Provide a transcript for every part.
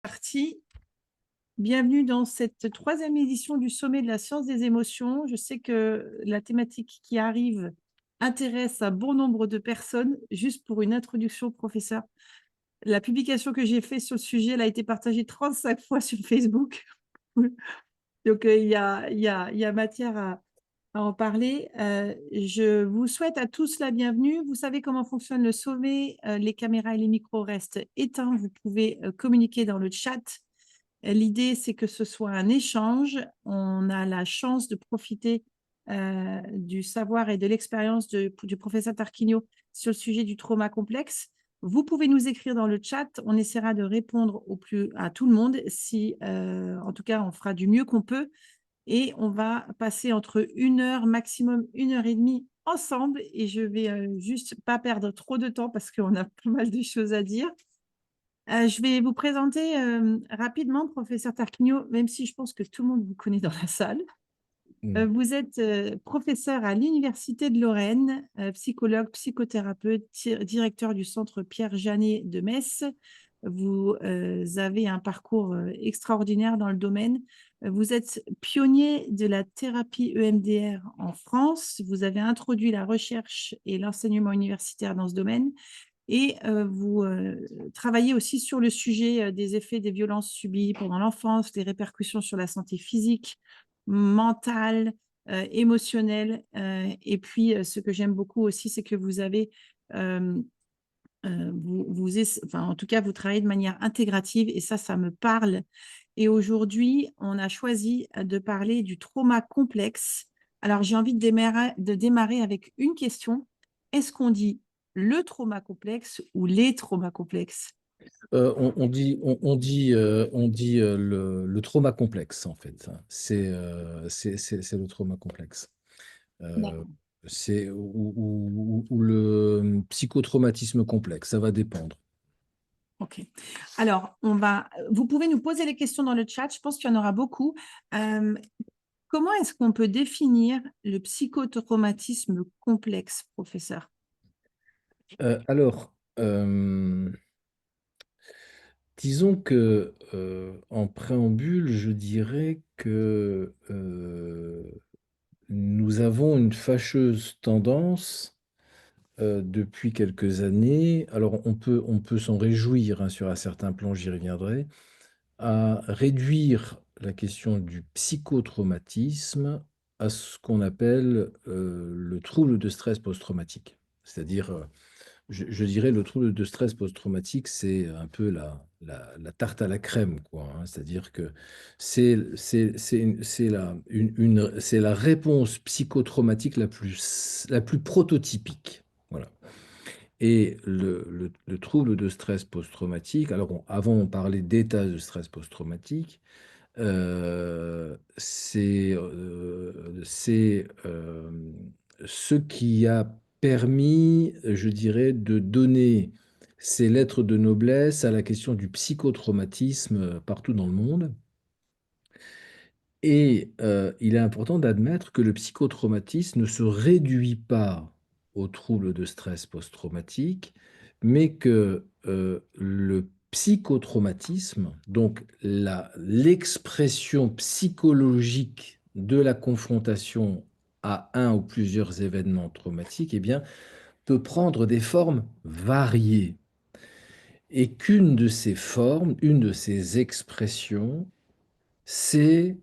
Parti. Bienvenue dans cette troisième édition du Sommet de la science des émotions. Je sais que la thématique qui arrive intéresse un bon nombre de personnes. Juste pour une introduction, professeur, la publication que j'ai faite sur le sujet, elle a été partagée 35 fois sur Facebook. Donc, il y a matière à en parler. Je vous souhaite à tous la bienvenue. Vous savez comment fonctionne le sommet. Les caméras et les micros restent éteints. Vous pouvez communiquer dans le chat. L'idée, c'est que ce soit un échange. On a la chance de profiter du savoir et de l'expérience du professeur Tarquinio sur le sujet du trauma complexe. Vous pouvez nous écrire dans le chat. On essaiera de répondre à tout le monde. En tout cas, on fera du mieux qu'on peut. Et on va passer entre 1 heure, maximum 1 heure et demie ensemble. Et je vais juste pas perdre trop de temps parce qu'on a pas mal de choses à dire. Je vais vous présenter rapidement, professeur Tarquinio, même si je pense que tout le monde vous connaît dans la salle. Mm. Vous êtes professeur à l'Université de Lorraine, psychologue, psychothérapeute, directeur du centre Pierre Janet de Metz. Vous avez un parcours extraordinaire dans le domaine. Vous êtes pionnier de la thérapie EMDR en France. Vous avez introduit la recherche et l'enseignement universitaire dans ce domaine. Et vous travaillez aussi sur le sujet des effets des violences subies pendant l'enfance, des répercussions sur la santé physique, mentale, émotionnelle. Et puis, ce que j'aime beaucoup aussi, c'est que vous avez, enfin, en tout cas, vous travaillez de manière intégrative et ça me parle. Et aujourd'hui, on a choisi de parler du trauma complexe. Alors, j'ai envie de démarrer avec une question. Est-ce qu'on dit le trauma complexe ou les traumas complexes? On dit le trauma complexe, en fait, hein. C'est le trauma complexe. Euh, D'accord. ou le psychotraumatisme complexe, ça va dépendre. Ok. Alors, vous pouvez nous poser les questions dans le chat. Je pense qu'il y en aura beaucoup. Euh, Comment est-ce qu'on peut définir le psychotraumatisme complexe, professeur? Alors, disons que en préambule, je dirais que nous avons une fâcheuse tendance depuis quelques années, alors on peut s'en réjouir, hein, sur un certain plan, j'y reviendrai, à réduire la question du psychotraumatisme à ce qu'on appelle le trouble de stress post-traumatique. C'est-à-dire, je dirais, le trouble de stress post-traumatique, c'est un peu la tarte à la crème, quoi, hein. C'est-à-dire que c'est la réponse psychotraumatique la plus prototypique. Voilà. Et le trouble de stress post-traumatique, alors avant on parlait d'état de stress post-traumatique, c'est ce qui a permis, je dirais, de donner ces lettres de noblesse à la question du psychotraumatisme partout dans le monde. Et il est important d'admettre que le psychotraumatisme ne se réduit pas aux troubles de stress post-traumatique, mais que le psychotraumatisme, donc l'expression psychologique de la confrontation à un ou plusieurs événements traumatiques, eh bien, peut prendre des formes variées. Et qu'une de ces formes, une de ces expressions, c'est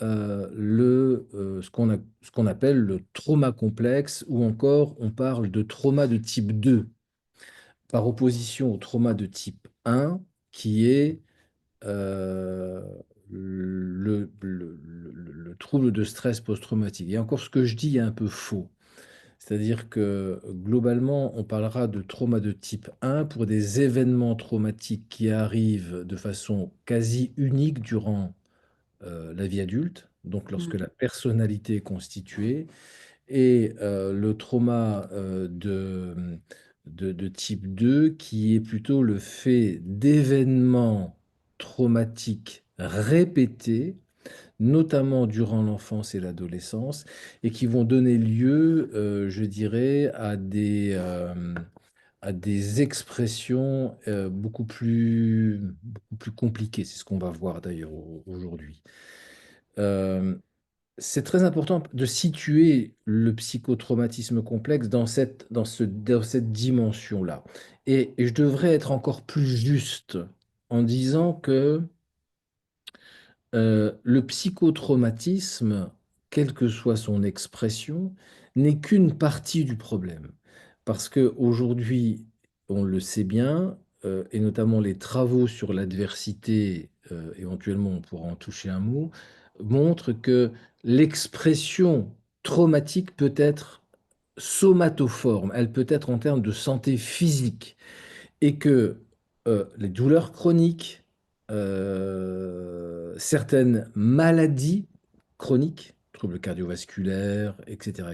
ce qu'on appelle le trauma complexe, ou encore on parle de trauma de type 2, par opposition au trauma de type 1, qui est euh, le trouble de stress post-traumatique. Et encore, ce que je dis est un peu faux. C'est-à-dire que globalement, on parlera de trauma de type 1 pour des événements traumatiques qui arrivent de façon quasi unique durant la vie adulte, donc lorsque Mm. la personnalité est constituée, et le trauma de type 2, qui est plutôt le fait d'événements traumatiques répétés, notamment durant l'enfance et l'adolescence, et qui vont donner lieu, je dirais, à des expressions beaucoup plus compliquées. C'est ce qu'on va voir d'ailleurs aujourd'hui. Euh, c'est très important de situer le psychotraumatisme complexe dans cette dimension-là. Et je devrais être encore plus juste en disant que le psychotraumatisme, quelle que soit son expression, n'est qu'une partie du problème. Parce qu'aujourd'hui, on le sait bien, et notamment les travaux sur l'adversité, éventuellement on pourra en toucher un mot, montrent que l'expression traumatique peut être somatoforme, elle peut être en termes de santé physique et que les douleurs chroniques, certaines maladies chroniques, troubles cardiovasculaires, etc.,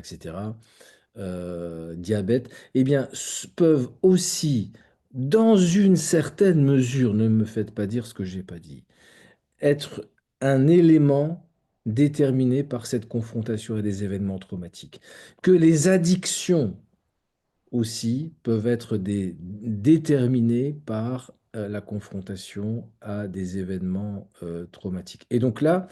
diabète, eh bien, peuvent aussi, dans une certaine mesure, ne me faites pas dire ce que j'ai pas dit, être un élément déterminé par cette confrontation et des événements traumatiques. Que les addictions aussi peuvent être déterminés par la confrontation à des événements traumatiques. Et donc là,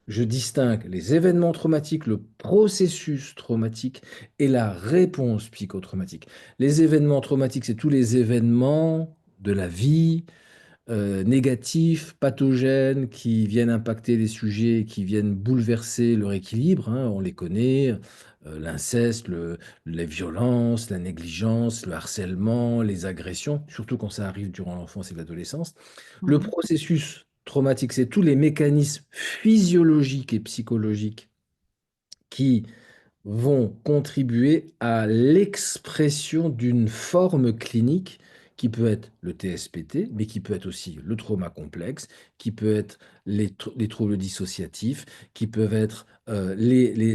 je distingue les événements traumatiques, le processus traumatique et la réponse psychotraumatique. Les événements traumatiques, c'est tous les événements de la vie, négatifs, pathogènes, qui viennent impacter les sujets, qui viennent bouleverser leur équilibre, hein, on les connaît, l'inceste, les violences, la négligence, le harcèlement, les agressions, surtout quand ça arrive durant l'enfance et l'adolescence. Le Mhm. processus traumatique, c'est tous les mécanismes physiologiques et psychologiques qui vont contribuer à l'expression d'une forme clinique qui peut être le TSPT, mais qui peut être aussi le trauma complexe, qui peut être les troubles dissociatifs, qui peuvent être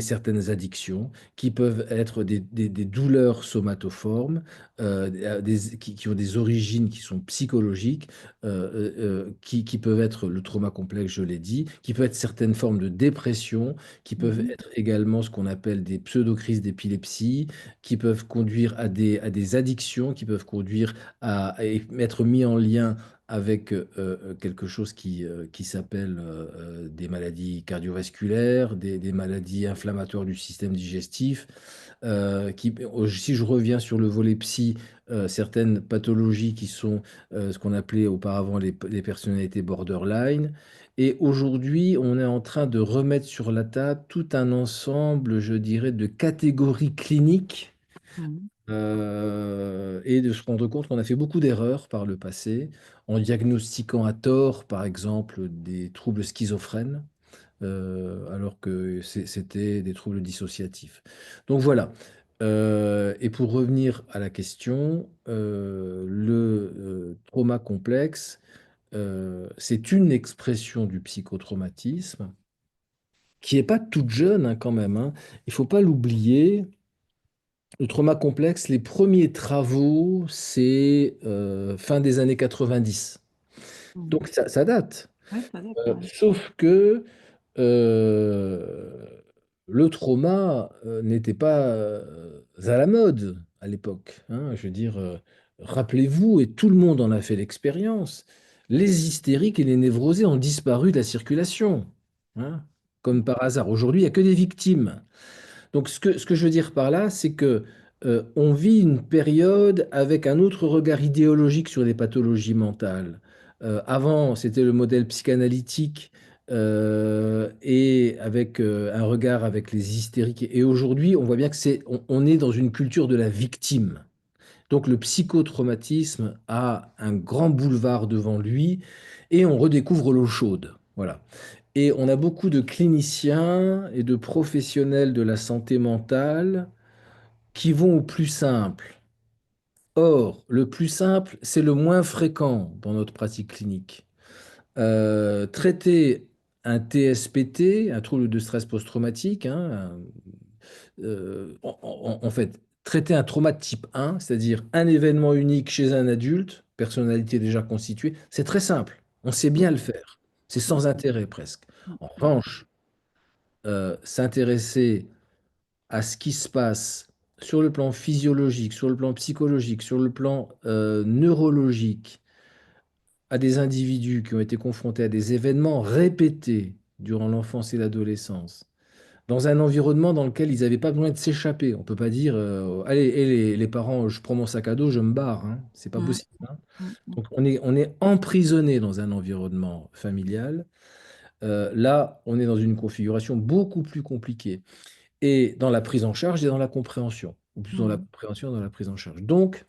certaines addictions, qui peuvent être des douleurs somatoformes, qui ont des origines qui sont psychologiques, qui peuvent être le trauma complexe, je l'ai dit, qui peuvent être certaines formes de dépression, qui peuvent Mhm. être également ce qu'on appelle des pseudo-crises d'épilepsie, qui peuvent conduire à des addictions, qui peuvent conduire à être mis en lien avec quelque chose qui s'appelle des maladies cardiovasculaires, des maladies inflammatoires du système digestif. Si je reviens sur le volet psy, certaines pathologies qui sont ce qu'on appelait auparavant les personnalités borderline. Et aujourd'hui, on est en train de remettre sur la table tout un ensemble, je dirais, de catégories cliniques Mhm. et de se rendre compte qu'on a fait beaucoup d'erreurs par le passé en diagnostiquant à tort, par exemple, des troubles schizophrènes, alors que c'était des troubles dissociatifs. Donc voilà. Et pour revenir à la question, le trauma complexe, c'est une expression du psychotraumatisme qui n'est pas toute jeune hein, quand même, hein. Il ne faut pas l'oublier. Le trauma complexe, les premiers travaux, c'est fin des années 90. Mhm. Donc ça date. Ouais, ça date, ouais. Sauf que euh, le trauma n'était pas à la mode à l'époque, hein. Je veux dire, rappelez-vous, et tout le monde en a fait l'expérience, les hystériques et les névrosés ont disparu de la circulation, hein, comme par hasard. Aujourd'hui, il n'y a que des victimes. Donc, ce que je veux dire par là, c'est que on vit une période avec un autre regard idéologique sur les pathologies mentales. Avant, c'était le modèle psychanalytique et avec un regard avec les hystériques. Et aujourd'hui, on voit bien que on est dans une culture de la victime. Donc, le psychotraumatisme a un grand boulevard devant lui et on redécouvre l'eau chaude. Voilà. Et on a beaucoup de cliniciens et de professionnels de la santé mentale qui vont au plus simple. Or, le plus simple, c'est le moins fréquent dans notre pratique clinique. Traiter un TSPT, un trouble de stress post-traumatique, hein, en fait, traiter un trauma de type 1, c'est-à-dire un événement unique chez un adulte, personnalité déjà constituée, c'est très simple. On sait bien le faire. C'est sans intérêt presque. En revanche, s'intéresser à ce qui se passe sur le plan physiologique, sur le plan psychologique, sur le plan neurologique, à des individus qui ont été confrontés à des événements répétés durant l'enfance et l'adolescence, dans un environnement dans lequel ils n'avaient pas besoin de s'échapper. On ne peut pas dire, allez, les parents, je prends mon sac à dos, je me barre. Hein. C'est pas Mhm. possible. Hein. Mhm. Donc on est emprisonné dans un environnement familial. Là, on est dans une configuration beaucoup plus compliquée. Et dans la prise en charge et dans la compréhension. Ou plutôt dans la Mhm. compréhension et dans la prise en charge. Donc,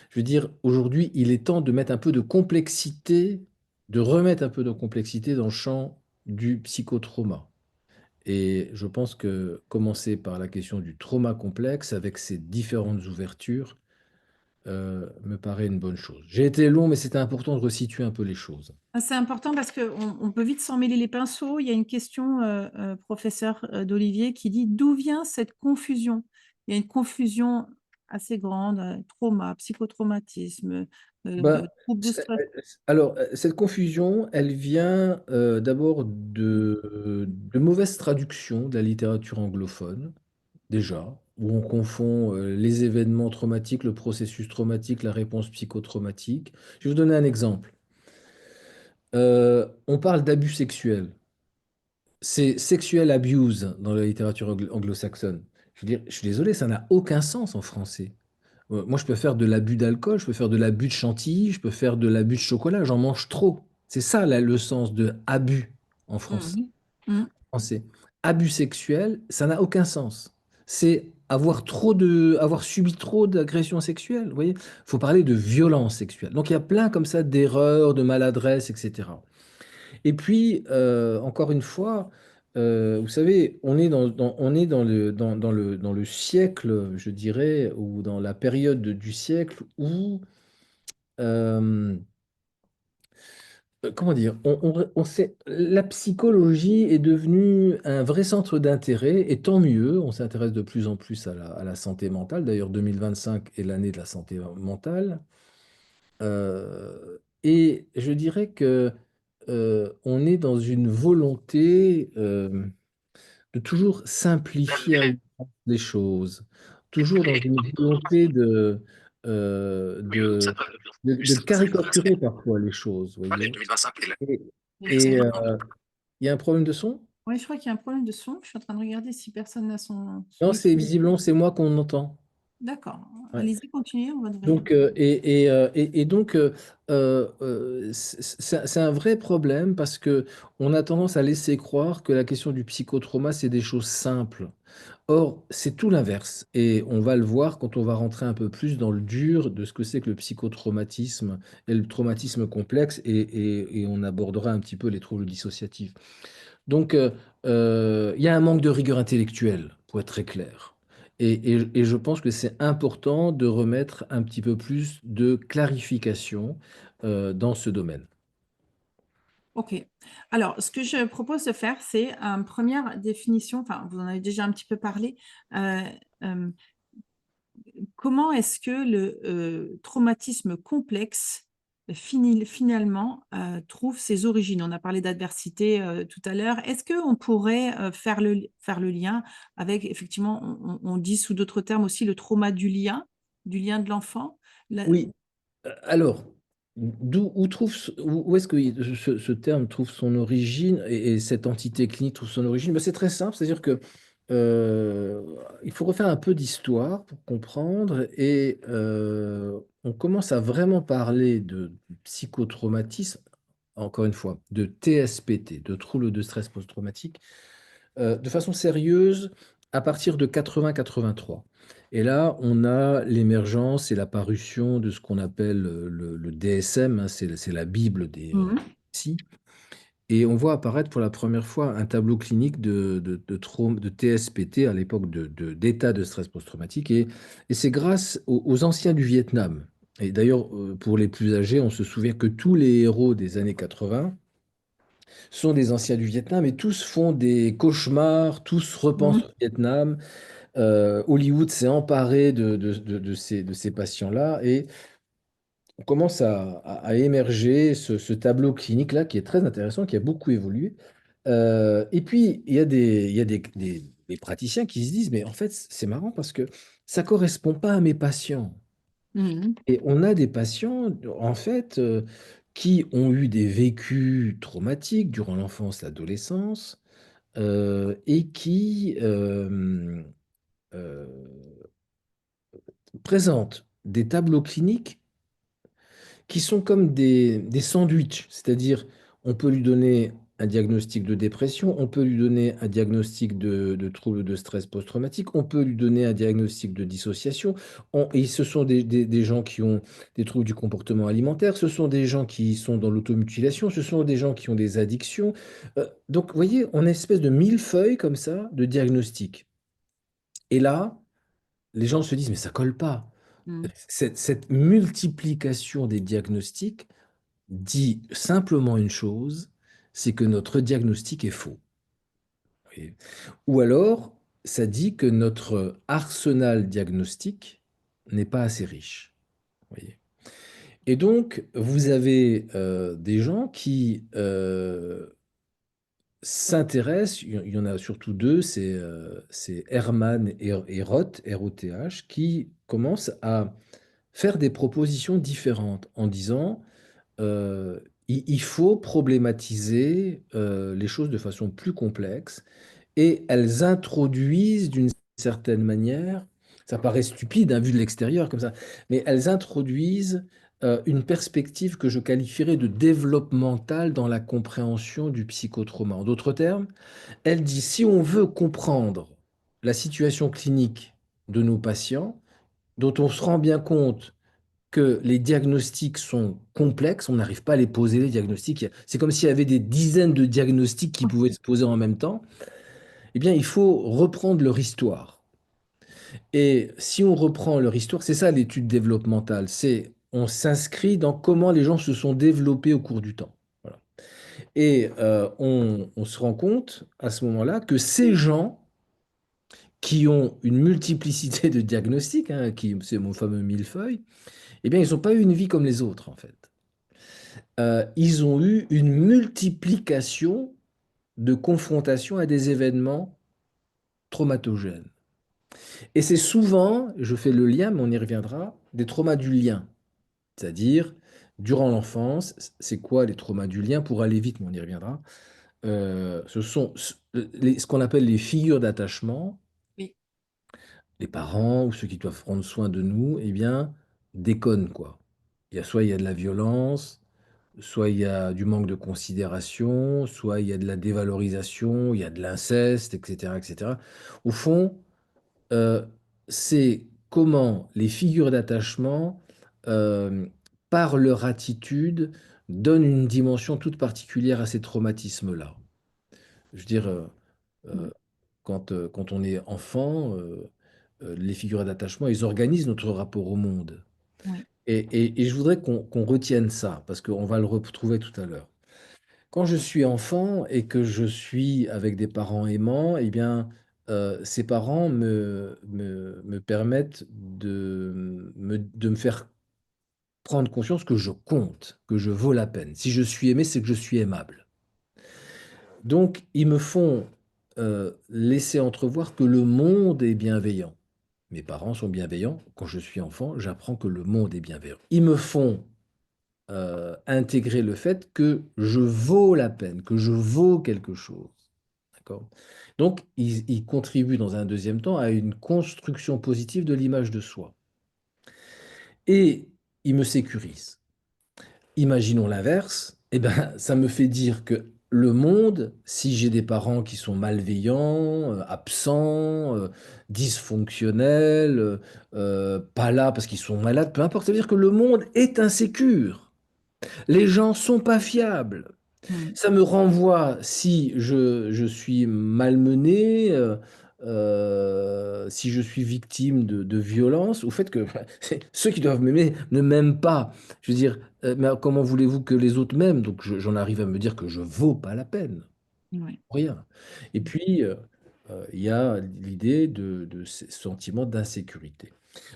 je veux dire, aujourd'hui, il est temps de mettre un peu de complexité, de remettre un peu de complexité dans le champ du psychotrauma. Et je pense que commencer par la question du trauma complexe, avec ses différentes ouvertures, me paraît une bonne chose. J'ai été long, mais c'était important de resituer un peu les choses. Ah, c'est important parce qu'on peut vite s'en mêler les pinceaux. Il y a une question, professeur d'Olivier, qui dit d'où vient cette confusion? Il y a une confusion assez grande, trauma, psychotraumatisme, Bah, trouble de stress. alors, cette confusion, elle vient d'abord de mauvaises traductions de la littérature anglophone, déjà, où on confond les événements traumatiques, le processus traumatique, la réponse psychotraumatique. Je vais vous donner un exemple. On parle d'abus sexuels. C'est sexual abuse dans la littérature anglo-saxonne. Je veux dire, je suis désolé, ça n'a aucun sens en français. Moi, je peux faire de l'abus d'alcool, je peux faire de l'abus de chantilly, je peux faire de l'abus de chocolat, j'en mange trop. C'est ça là, le sens de abus en Mhm. Mhm. français. Abus sexuel, ça n'a aucun sens. C'est avoir subi trop d'agressions sexuelles. Vous voyez, il faut parler de violence sexuelle. Donc il y a plein comme ça d'erreurs, de maladresses, etc. Et puis, encore une fois, vous savez, on est dans le siècle, je dirais, ou dans la période du siècle où, euh, comment dire, la psychologie est devenue un vrai centre d'intérêt, et tant mieux, on s'intéresse de plus en plus à la santé mentale. D'ailleurs, 2025 est l'année de la santé mentale. Et je dirais que on est dans une volonté de toujours simplifier à outrance les choses, toujours dans une volonté de, de caricaturer parfois les choses, vous voyez. Et, et, il y a un problème de son? Oui, je crois qu'il y a un problème de son. Je suis en train de regarder si personne n'a son Non, c'est micro. visiblement, c'est moi qu'on entend. D'accord. Ouais. Allez-y, continuez, on va vérifier. Donc, donc, c'est un vrai problème parce que on a tendance à laisser croire que la question du psychotrauma, c'est des choses simples. Or, c'est tout l'inverse. Et on va le voir quand on va rentrer un peu plus dans le dur de ce que c'est que le psychotraumatisme et le traumatisme complexe, et on abordera un petit peu les troubles dissociatifs. Donc, il y a un manque de rigueur intellectuelle, pour être très clair. Et je pense que c'est important de remettre un petit peu plus de clarification dans ce domaine. OK. Alors, ce que je propose de faire, c'est une première définition, enfin, vous en avez déjà un petit peu parlé. euh, euh, Comment est-ce que le traumatisme complexe finalement trouve ses origines? On a parlé d'adversité tout à l'heure. Est-ce qu'on pourrait faire le lien avec, effectivement, on dit sous d'autres termes aussi le trauma du lien de l'enfant? La- Oui, alors, où est-ce que ce terme trouve son origine et cette entité clinique trouve son origine? Ben, c'est très simple, c'est-à-dire que euh, il faut refaire un peu d'histoire pour comprendre, et on commence à vraiment parler de psychotraumatisme, encore une fois, de TSPT, de troubles de stress post-traumatique, de façon sérieuse à partir de 80-83. Et là, on a l'émergence et la parution de ce qu'on appelle le DSM, hein, c'est la Bible des Mhm. psy. Et on voit apparaître pour la première fois un tableau clinique de TSPT à l'époque d'état de stress post-traumatique. Et c'est grâce aux anciens du Vietnam. Et d'ailleurs, pour les plus âgés, on se souvient que tous les héros des années 80 sont des anciens du Vietnam, et tous font des cauchemars, tous repensent au Mhm. Vietnam. Hollywood s'est emparé de ces patients-là, et on commence à émerger ce tableau clinique-là qui est très intéressant, qui a beaucoup évolué, Et puis, il y a des praticiens qui se disent, mais en fait, c'est marrant parce que ça ne correspond pas à mes patients. Mhm. Et on a des patients, en fait, qui ont eu des vécus traumatiques durant l'enfance, l'adolescence, et qui euh, présentent des tableaux cliniques qui sont comme des sandwichs, c'est-à-dire on peut lui donner un diagnostic de dépression, on peut lui donner un diagnostic de trouble de stress post-traumatique, on peut lui donner un diagnostic de dissociation. Et ce sont des gens qui ont des troubles du comportement alimentaire, ce sont des gens qui sont dans l'automutilation, ce sont des gens qui ont des addictions. Donc, vous voyez, on a une espèce de millefeuille comme ça de diagnostic. Et là, les gens se disent, mais ça colle pas. Mhm. Cette multiplication des diagnostics dit simplement une chose, c'est que notre diagnostic est faux. Voyez. Ou alors, ça dit que notre arsenal diagnostique n'est pas assez riche. Voyez. Et donc, vous avez des gens qui s'intéressent, il y en a surtout deux, c'est Herman et Roth, R-O-T-H, qui commencent à faire des propositions différentes en disant euh, il faut problématiser les choses de façon plus complexe et elles introduisent d'une certaine manière, ça paraît stupide hein, vu de l'extérieur comme ça, mais elles introduisent une perspective que je qualifierais de développementale dans la compréhension du psychotrauma. En d'autres termes, elle dit si on veut comprendre la situation clinique de nos patients, dont on se rend bien compte que les diagnostics sont complexes, on n'arrive pas à les poser, les diagnostics. C'est comme s'il y avait des dizaines de diagnostics qui pouvaient se poser en même temps. Eh bien, il faut reprendre leur histoire. Et si on reprend leur histoire, c'est ça l'étude développementale, c'est on s'inscrit dans comment les gens se sont développés au cours du temps. Voilà. Et on se rend compte à ce moment-là que ces gens qui ont une multiplicité de diagnostics, hein, c'est mon fameux millefeuille, eh bien, ils n'ont pas eu une vie comme les autres, en fait. Ils ont eu une multiplication de confrontations à des événements traumatogènes. Et c'est souvent, je fais le lien, mais on y reviendra, des traumas du lien. C'est-à-dire, durant l'enfance, c'est quoi les traumas du lien? Pour aller vite, mais on y reviendra. Ce sont ce qu'on appelle les figures d'attachement. Oui. Les parents ou ceux qui doivent prendre soin de nous, eh bien, déconnent, quoi. Soit il y a de la violence, soit il y a du manque de considération, soit il y a de la dévalorisation, il y a de l'inceste, etc., etc. Au fond, euh, c'est comment les figures d'attachement, euh, par leur attitude, donnent une dimension toute particulière à ces traumatismes-là. Je veux dire, Mhm. quand on est enfant, les figures d'attachement, ils organisent notre rapport au monde. Oui. Et je voudrais qu'on retienne ça, parce qu'on va le retrouver tout à l'heure. Quand je suis enfant et que je suis avec des parents aimants, eh bien, ces parents me permettent de me faire prendre conscience que je compte, que je vaux la peine. Si je suis aimé, c'est que je suis aimable. Donc, ils me font laisser entrevoir que le monde est bienveillant. Mes parents sont bienveillants. Quand je suis enfant, j'apprends que le monde est bienveillant. Ils me font intégrer le fait que je vaux la peine, que je vaux quelque chose. D'accord? Donc, ils contribuent dans un deuxième temps à une construction positive de l'image de soi. Et ils me sécurisent. Imaginons l'inverse, eh ben, ça me fait dire que le monde, si j'ai des parents qui sont malveillants, absents, dysfonctionnels, pas là parce qu'ils sont malades, peu importe, ça veut dire que le monde est insécure. Les gens sont pas fiables. Mhm. Ça me renvoie, si je suis malmené, si je suis victime de violence, au fait que ceux qui doivent m'aimer ne m'aiment pas. Je veux dire, mais comment voulez-vous que les autres m'aiment? Donc j'en arrive à me dire que je vaux pas la peine. Oui. Rien. Et puis, il y a l'idée de ce sentiment d'insécurité.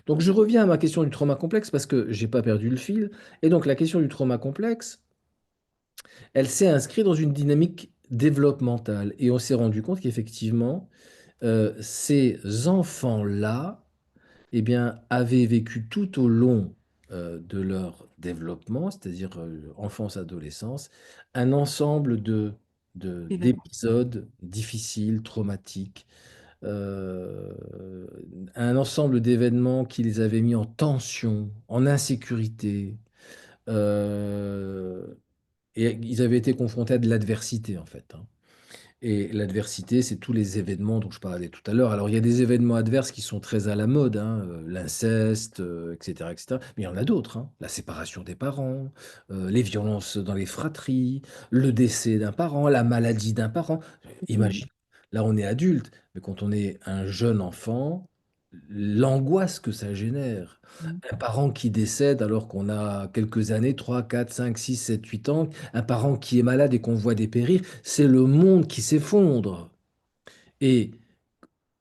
Donc je reviens à ma question du trauma complexe parce que j'ai pas perdu le fil. Et donc la question du trauma complexe, elle s'est inscrite dans une dynamique développementale. Et on s'est rendu compte qu'effectivement, ces enfants-là, eh bien, avaient vécu tout au long de leur développement, c'est-à-dire enfance, adolescence, un ensemble Événement. d'épisodes difficiles, traumatiques, euh, un ensemble d'événements qui les avaient mis en tension, en insécurité, euh, et ils avaient été confrontés à de l'adversité, en fait, hein. Et l'adversité, c'est tous les événements dont je parlais tout à l'heure. Alors, il y a des événements adverses qui sont très à la mode, hein, l'inceste, etc., etc. Mais il y en a d'autres, hein. La séparation des parents, les violences dans les fratries, le décès d'un parent, la maladie d'un parent. Mm. Imagine, là, on est adulte, mais quand on est un jeune enfant, l'angoisse que ça génère. Mm. Un parent qui décède alors qu'on a quelques années, 3, 4, 5, 6, 7, 8 ans, un parent qui est malade et qu'on voit dépérir, c'est le monde qui s'effondre. Et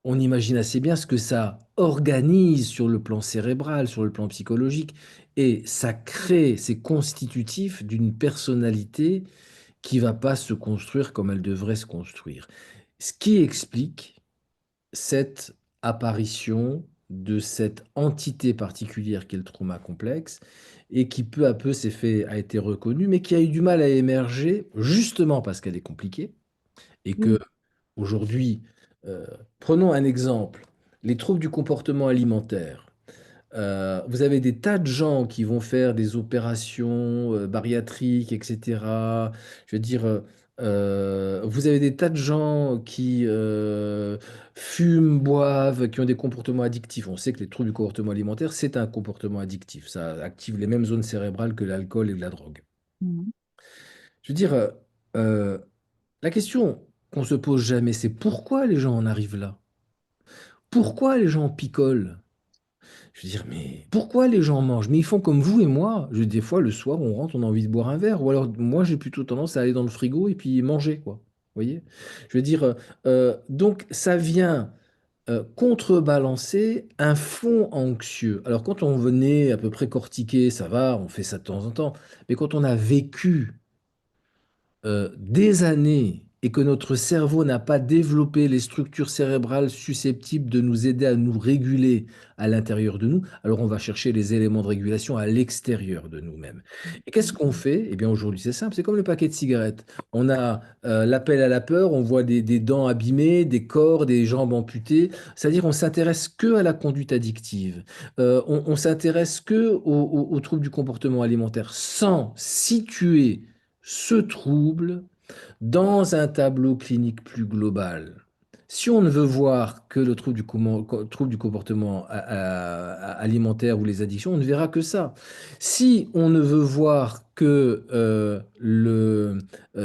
on imagine assez bien ce que ça organise sur le plan cérébral, sur le plan psychologique. Et ça crée, c'est constitutif d'une personnalité qui va pas se construire comme elle devrait se construire. Ce qui explique cette apparition de cette entité particulière qui est le trauma complexe et qui peu à peu a été reconnue, mais qui a eu du mal à émerger justement parce qu'elle est compliquée et Mm. que aujourd'hui, euh, prenons un exemple, les troubles du comportement alimentaire. Vous avez des tas de gens qui vont faire des opérations bariatriques, etc. Je veux dire, vous avez des tas de gens qui fument, boivent, qui ont des comportements addictifs. On sait que les troubles du comportement alimentaire, c'est un comportement addictif. Ça active les mêmes zones cérébrales que l'alcool et la drogue. Mm. Je veux dire, euh, la question qu'on se pose jamais, c'est pourquoi les gens en arrivent là? Pourquoi les gens picolent? Je veux dire, mais pourquoi les gens mangent? Mais ils font comme vous et moi. Des fois, le soir, on rentre, on a envie de boire un verre. Ou alors, moi, j'ai plutôt tendance à aller dans le frigo et puis manger, quoi. Vous voyez? Je veux dire, donc, ça vient contrebalancer un fond anxieux. Alors, quand on venait à peu près cortiquer, ça va, on fait ça de temps en temps. Mais quand on a vécu des années et que notre cerveau n'a pas développé les structures cérébrales susceptibles de nous aider à nous réguler à l'intérieur de nous, alors on va chercher les éléments de régulation à l'extérieur de nous-mêmes. Et qu'est-ce qu'on fait? Eh bien aujourd'hui c'est simple, c'est comme le paquet de cigarettes. On a l'appel à la peur, on voit des dents abîmées, des corps, des jambes amputées, c'est-à-dire on s'intéresse que à la conduite addictive. On s'intéresse que aux troubles du comportement alimentaire sans situer ce trouble dans un tableau clinique plus global. Si on ne veut voir que le trouble du comportement alimentaire ou les addictions, on ne verra que ça. Si on ne veut voir que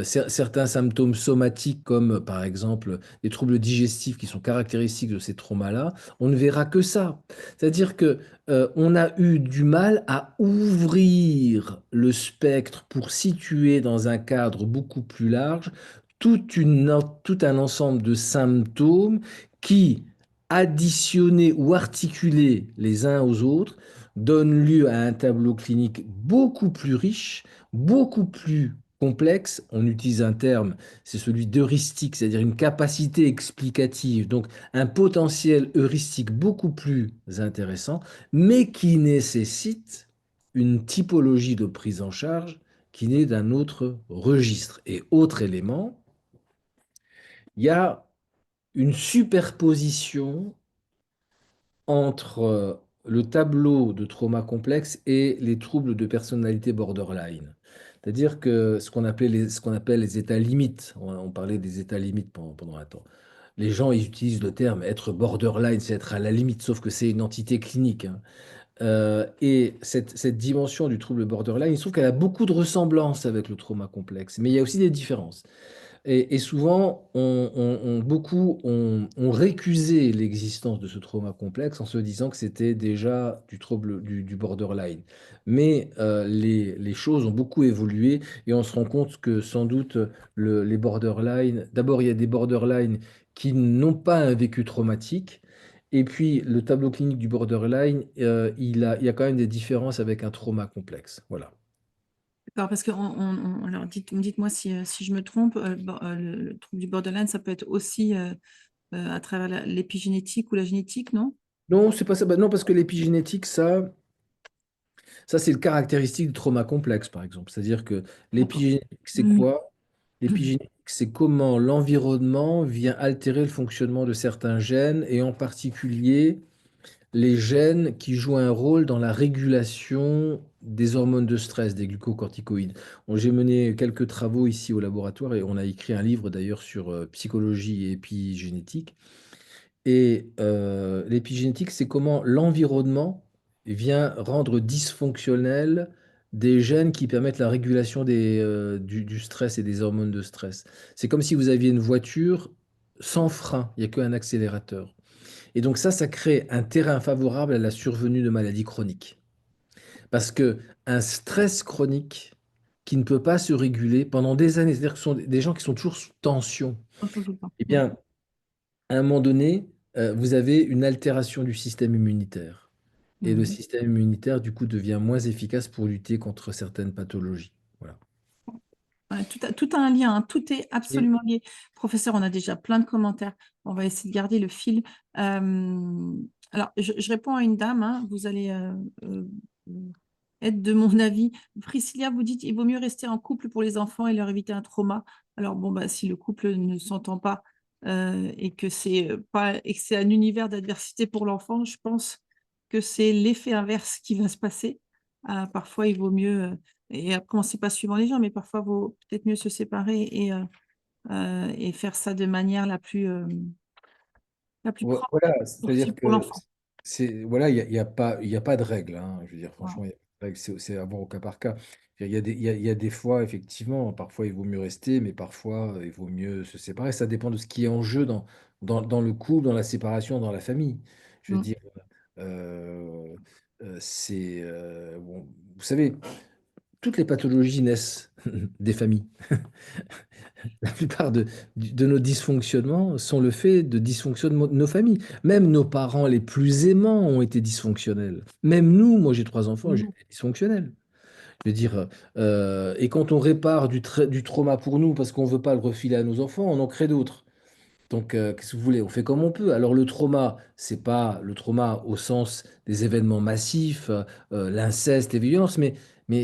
certains symptômes somatiques, comme par exemple des troubles digestifs qui sont caractéristiques de ces traumas-là, on ne verra que ça. C'est-à-dire que on a eu du mal à ouvrir le spectre pour situer dans un cadre beaucoup plus large tout un ensemble de symptômes qui, additionnés ou articulés les uns aux autres, donnent lieu à un tableau clinique beaucoup plus riche, beaucoup plus complexe. On utilise un terme, c'est celui d'heuristique, c'est-à-dire une capacité explicative, donc un potentiel heuristique beaucoup plus intéressant, mais qui nécessite une typologie de prise en charge qui naît d'un autre registre. Et autre élément, il y a une superposition entre le tableau de trauma complexe et les troubles de personnalité borderline. C'est-à-dire que ce qu'on appelle les états limites, on parlait des états limites pendant un temps. Les gens ils utilisent le terme être borderline, c'est être à la limite, sauf que c'est une entité clinique, hein. Et cette dimension du trouble borderline, il se trouve qu'elle a beaucoup de ressemblances avec le trauma complexe, mais il y a aussi des différences. Et souvent, beaucoup ont récusé l'existence de ce trauma complexe en se disant que c'était déjà du trouble du borderline. Mais les choses ont beaucoup évolué et on se rend compte que sans doute les borderline, d'abord il y a des borderline qui n'ont pas un vécu traumatique. Et puis le tableau clinique du borderline, il y a quand même des différences avec un trauma complexe. Voilà. D'accord, parce que alors dites-moi si je me trompe, le trouble du borderline, ça peut être aussi à travers l'épigénétique ou la génétique, non? Non, c'est pas ça. Bah non, parce que l'épigénétique, ça c'est le caractéristique du trauma complexe, par exemple. C'est-à-dire que D'accord. l'épigénétique, c'est Oui. quoi? L'épigénétique, c'est comment l'environnement vient altérer le fonctionnement de certains gènes, et en particulier les gènes qui jouent un rôle dans la régulation des hormones de stress, des glucocorticoïdes. Bon, j'ai mené quelques travaux ici au laboratoire et on a écrit un livre d'ailleurs sur psychologie et épigénétique. Et l'épigénétique, c'est comment l'environnement vient rendre dysfonctionnels des gènes qui permettent la régulation du stress et des hormones de stress. C'est comme si vous aviez une voiture sans frein, il n'y a qu'un accélérateur. Et donc ça crée un terrain favorable à la survenue de maladies chroniques. Parce que un stress chronique qui ne peut pas se réguler pendant des années, c'est-à-dire que ce sont des gens qui sont toujours sous tension, Tout le temps. eh bien, à un moment donné, vous avez une altération du système immunitaire. Et le Mhm. système immunitaire, du coup, devient moins efficace pour lutter contre certaines pathologies. Voilà. Ouais, tout a un lien, hein, tout est Et absolument lié. Professeur, on a déjà plein de commentaires. On va essayer de garder le fil. Alors, je réponds à une dame, hein, vous allez euh, être de mon avis. Priscilla, vous dites il vaut mieux rester en couple pour les enfants et leur éviter un trauma. Alors, bon, bah, si le couple ne s'entend pas et que c'est un univers d'adversité pour l'enfant, je pense que c'est l'effet inverse qui va se passer. Parfois, il vaut mieux. Et après, on ne sait pas suivant les gens, mais parfois, il vaut peut-être mieux se séparer et faire ça de manière la plus propre voilà, c'est-à-dire possible pour que l'enfant. voilà, il y a pas de règle, hein. Je veux dire, Voilà. franchement, il y a pas de règle, c'est à voir au cas par cas. Il y a des fois, effectivement, parfois il vaut mieux rester, mais parfois il vaut mieux se séparer. Ça dépend de ce qui est en jeu dans le couple, dans la séparation, dans la famille. Je veux Mm. dire, bon, vous savez, toutes les pathologies naissent des familles. La plupart de nos dysfonctionnements sont le fait de dysfonctionnements de nos familles. Même nos parents les plus aimants ont été dysfonctionnels. Même nous, moi j'ai trois enfants, j'ai Mm. été dysfonctionnel. Je veux dire, et quand on répare du trauma pour nous parce qu'on ne veut pas le refiler à nos enfants, on en crée d'autres. Donc, qu'est-ce que vous voulez? On fait comme on peut. Alors, le trauma, c'est pas le trauma au sens des événements massifs, l'inceste, les violences, mais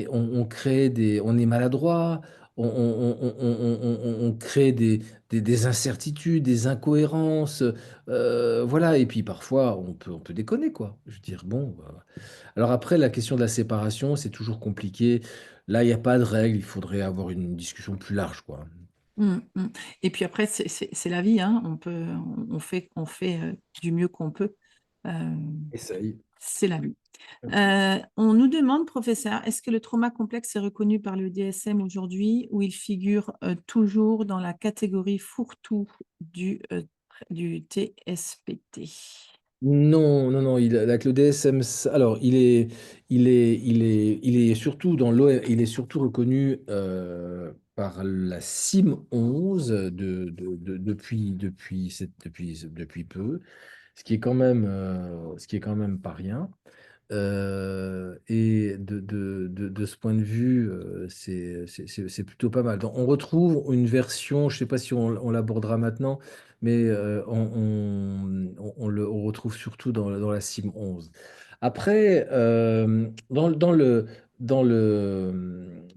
on crée on est maladroit, on crée des incertitudes, des incohérences, voilà. Et puis, parfois, on peut déconner, quoi. Je veux dire, bon. Alors, après, la question de la séparation, c'est toujours compliqué. Là, il n'y a pas de règle. Il faudrait avoir une discussion plus large, quoi. Mm. Mm. Et puis après, c'est la vie, hein. On fait du mieux qu'on peut. Euh, Essaye. c'est la vie. On nous demande, professeur, est-ce que le trauma complexe est reconnu par le DSM aujourd'hui ou il figure toujours dans la catégorie fourre-tout du TSPT? Non, non, non. Avec le DSM, alors il est surtout il est surtout reconnu par la CIM 11 depuis peu, ce qui est quand même pas rien. Et de ce point de vue, c'est plutôt pas mal. Donc, on retrouve une version, je ne sais pas si on l'abordera maintenant, mais on retrouve surtout dans la CIM 11. Après,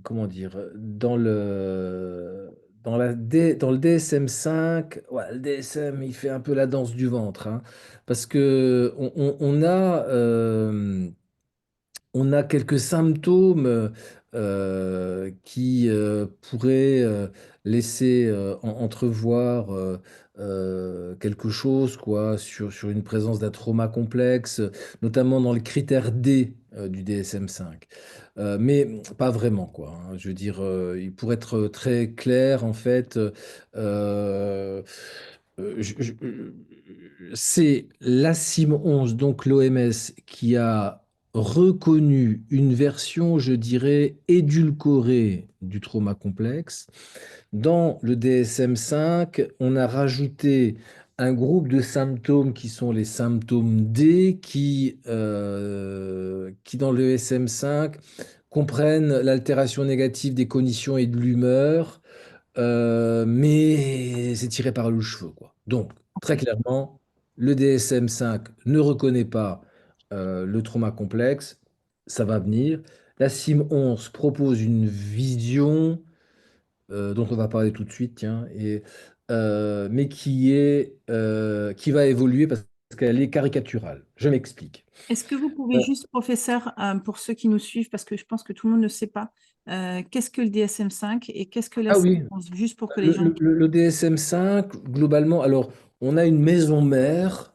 comment dire, dans le DSM-5, ouais, le DSM, il fait un peu la danse du ventre, hein. Parce que on a quelques symptômes qui pourraient laisser entrevoir quelque chose quoi, sur une présence d'un trauma complexe, notamment dans le critère D du DSM-5. Mais pas vraiment, quoi, hein. Je veux dire, il pourrait être très clair, en fait. C'est la CIM 11, donc l'OMS, qui a reconnu une version, je dirais, édulcorée du trauma complexe. Dans le DSM-5, on a rajouté un groupe de symptômes qui sont les symptômes D, qui dans le DSM-5 comprennent l'altération négative des cognitions et de l'humeur, mais c'est tiré par le cheveu, quoi. Donc, très Ok. clairement, le DSM-5 ne reconnaît pas le trauma complexe, ça va venir. La CIM-11 propose une vision dont on va parler tout de suite, tiens, mais qui va évoluer parce qu'elle est caricaturale. Je m'explique. Est-ce que vous pouvez Euh, juste, professeur, pour ceux qui nous suivent, parce que je pense que tout le monde ne sait pas, qu'est-ce que le DSM-5 et qu'est-ce que la ah oui, CIM-11, juste pour que les gens... Le DSM-5, globalement, alors, on a une maison mère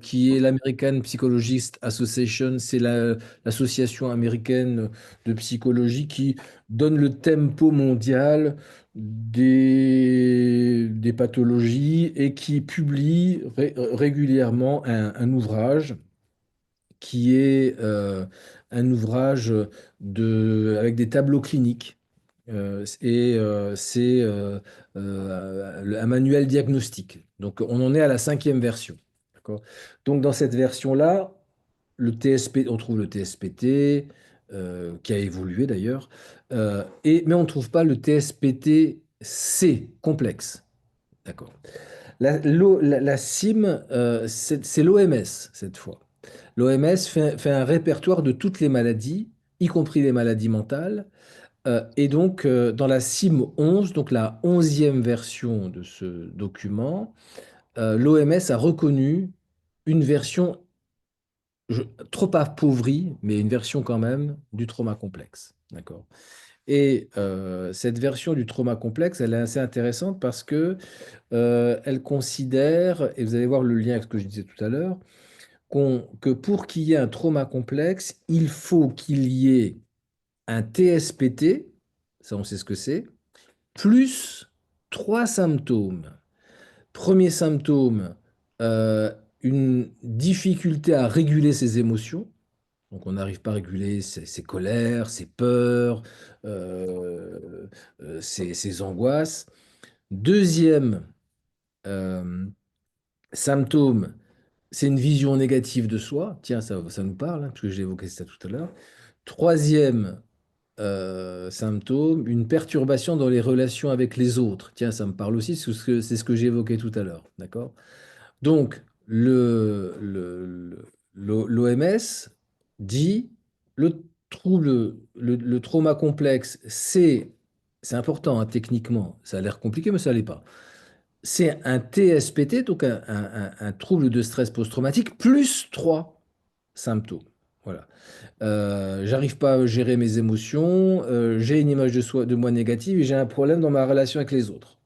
qui est l'American Psychologist Association, c'est l'association américaine de psychologie qui donne le tempo mondial des pathologies et qui publie régulièrement un ouvrage qui est un ouvrage avec des tableaux cliniques. C'est un manuel diagnostique. Donc, on en est à la cinquième version. D'accord. Donc, dans cette version-là, on trouve le TSPT, qui a évolué d'ailleurs, mais on ne trouve pas le TSPT-C complexe. D'accord. La CIM, c'est l'OMS cette fois. L'OMS fait un répertoire de toutes les maladies, y compris les maladies mentales. Et donc, dans la CIM 11, donc la 11e version de ce document, l'OMS a reconnu une version trop appauvrie, mais une version quand même du trauma complexe. D'accord. Et cette version du trauma complexe, elle est assez intéressante parce que elle considère, et vous allez voir le lien avec ce que je disais tout à l'heure, que pour qu'il y ait un trauma complexe, il faut qu'il y ait un TSPT, ça on sait ce que c'est, plus trois symptômes. Premier symptôme, euh, une difficulté à réguler ses émotions. Donc on n'arrive pas à réguler ses colères, ses peurs, euh, ses angoisses. Deuxième euh, symptôme, c'est une vision négative de soi. Tiens, ça nous parle, hein, parce que j'ai évoqué ça tout à l'heure. Troisième symptôme, une perturbation dans les relations avec les autres. Tiens, ça me parle aussi, c'est ce que j'ai évoqué tout à l'heure. D'accord? Donc, l'OMS dit le trouble, le trauma complexe, c'est important hein, techniquement. Ça a l'air compliqué, mais ça l'est pas. C'est un TSPT, donc un trouble de stress post-traumatique, plus trois symptômes. Voilà. J'arrive pas à gérer mes émotions, j'ai une image de moi négative et j'ai un problème dans ma relation avec les autres.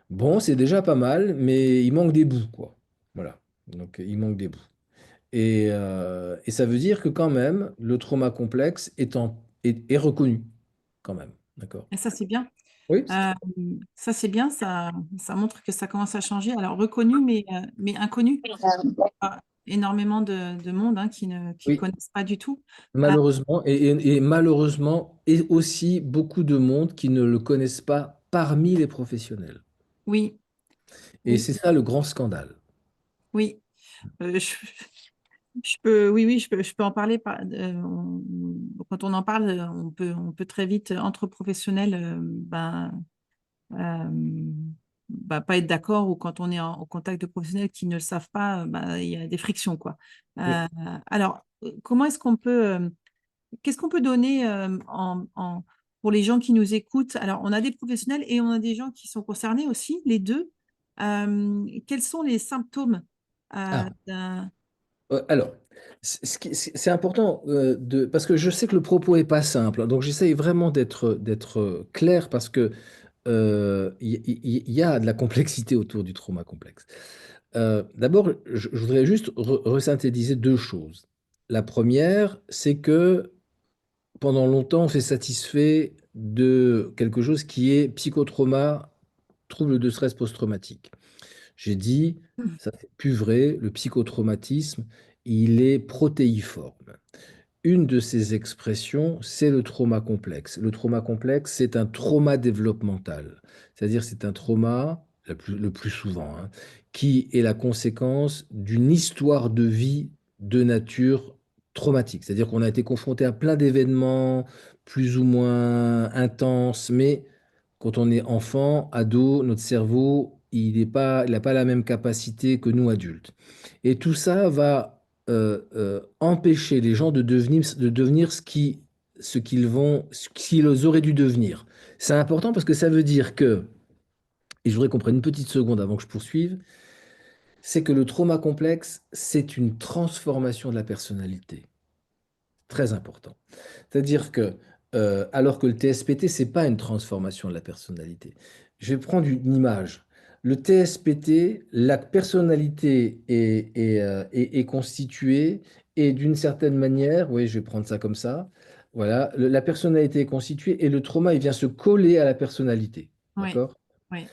Bon, c'est déjà pas mal, mais il manque des bouts, quoi. Voilà. Donc, il manque des bouts. Et ça veut dire que quand même, le trauma complexe est reconnu, quand même. D'accord. Et ça, c'est bien. Oui, Euh, Ça, c'est bien, ça montre que ça commence à changer. Alors, reconnu, mais inconnu. Ah, énormément de monde hein, qui oui, connaissent pas du tout. Euh, malheureusement. Et malheureusement, et aussi beaucoup de monde qui ne le connaissent pas parmi les professionnels. oui, Et oui, c'est ça le grand scandale. oui. Je peux, oui, oui, je peux en parler. Quand on en parle, on peut très vite, entre professionnels, euh, pas être d'accord ou quand on est au contact de professionnels qui ne le savent pas, il y a des frictions, quoi. Oui. Euh, alors, comment est-ce qu'on peut, qu'est-ce qu'on peut donner pour les gens qui nous écoutent? Alors, on a des professionnels et on a des gens qui sont concernés aussi, les deux. Quels sont les symptômes Ah, d'un... alors, c'est important parce que je sais que le propos est pas simple, hein. Donc j'essaye vraiment d'être clair parce que il y a de la complexité autour du trauma complexe. D'abord, je voudrais juste resynthétiser deux choses. La première, c'est que pendant longtemps, on s'est satisfait de quelque chose qui est psychotrauma, trouble de stress post-traumatique. J'ai dit, ça c'est plus vrai, le psychotraumatisme, il est protéiforme. Une de ces expressions, c'est le trauma complexe. Le trauma complexe, c'est un trauma développemental. C'est-à-dire, c'est un trauma, le plus souvent, qui est la conséquence d'une histoire de vie de nature traumatique. C'est-à-dire qu'on a été confronté à plein d'événements plus ou moins intenses, mais quand on est enfant, ado, notre cerveau, il n'a pas la même capacité que nous adultes. Et tout ça va empêcher les gens de devenir ce qu'ils auraient dû devenir. C'est important parce que ça veut dire que, et je voudrais qu'on prenne une petite seconde avant que je poursuive, c'est que le trauma complexe, c'est une transformation de la personnalité. Très important. C'est-à-dire que, alors que le TSPT, c'est pas une transformation de la personnalité. Je vais prendre une image. Le TSPT, la personnalité est constituée et d'une certaine manière, oui, je vais prendre ça comme ça, voilà, la personnalité est constituée et le trauma, il vient se coller à la personnalité. Oui, D'accord? oui,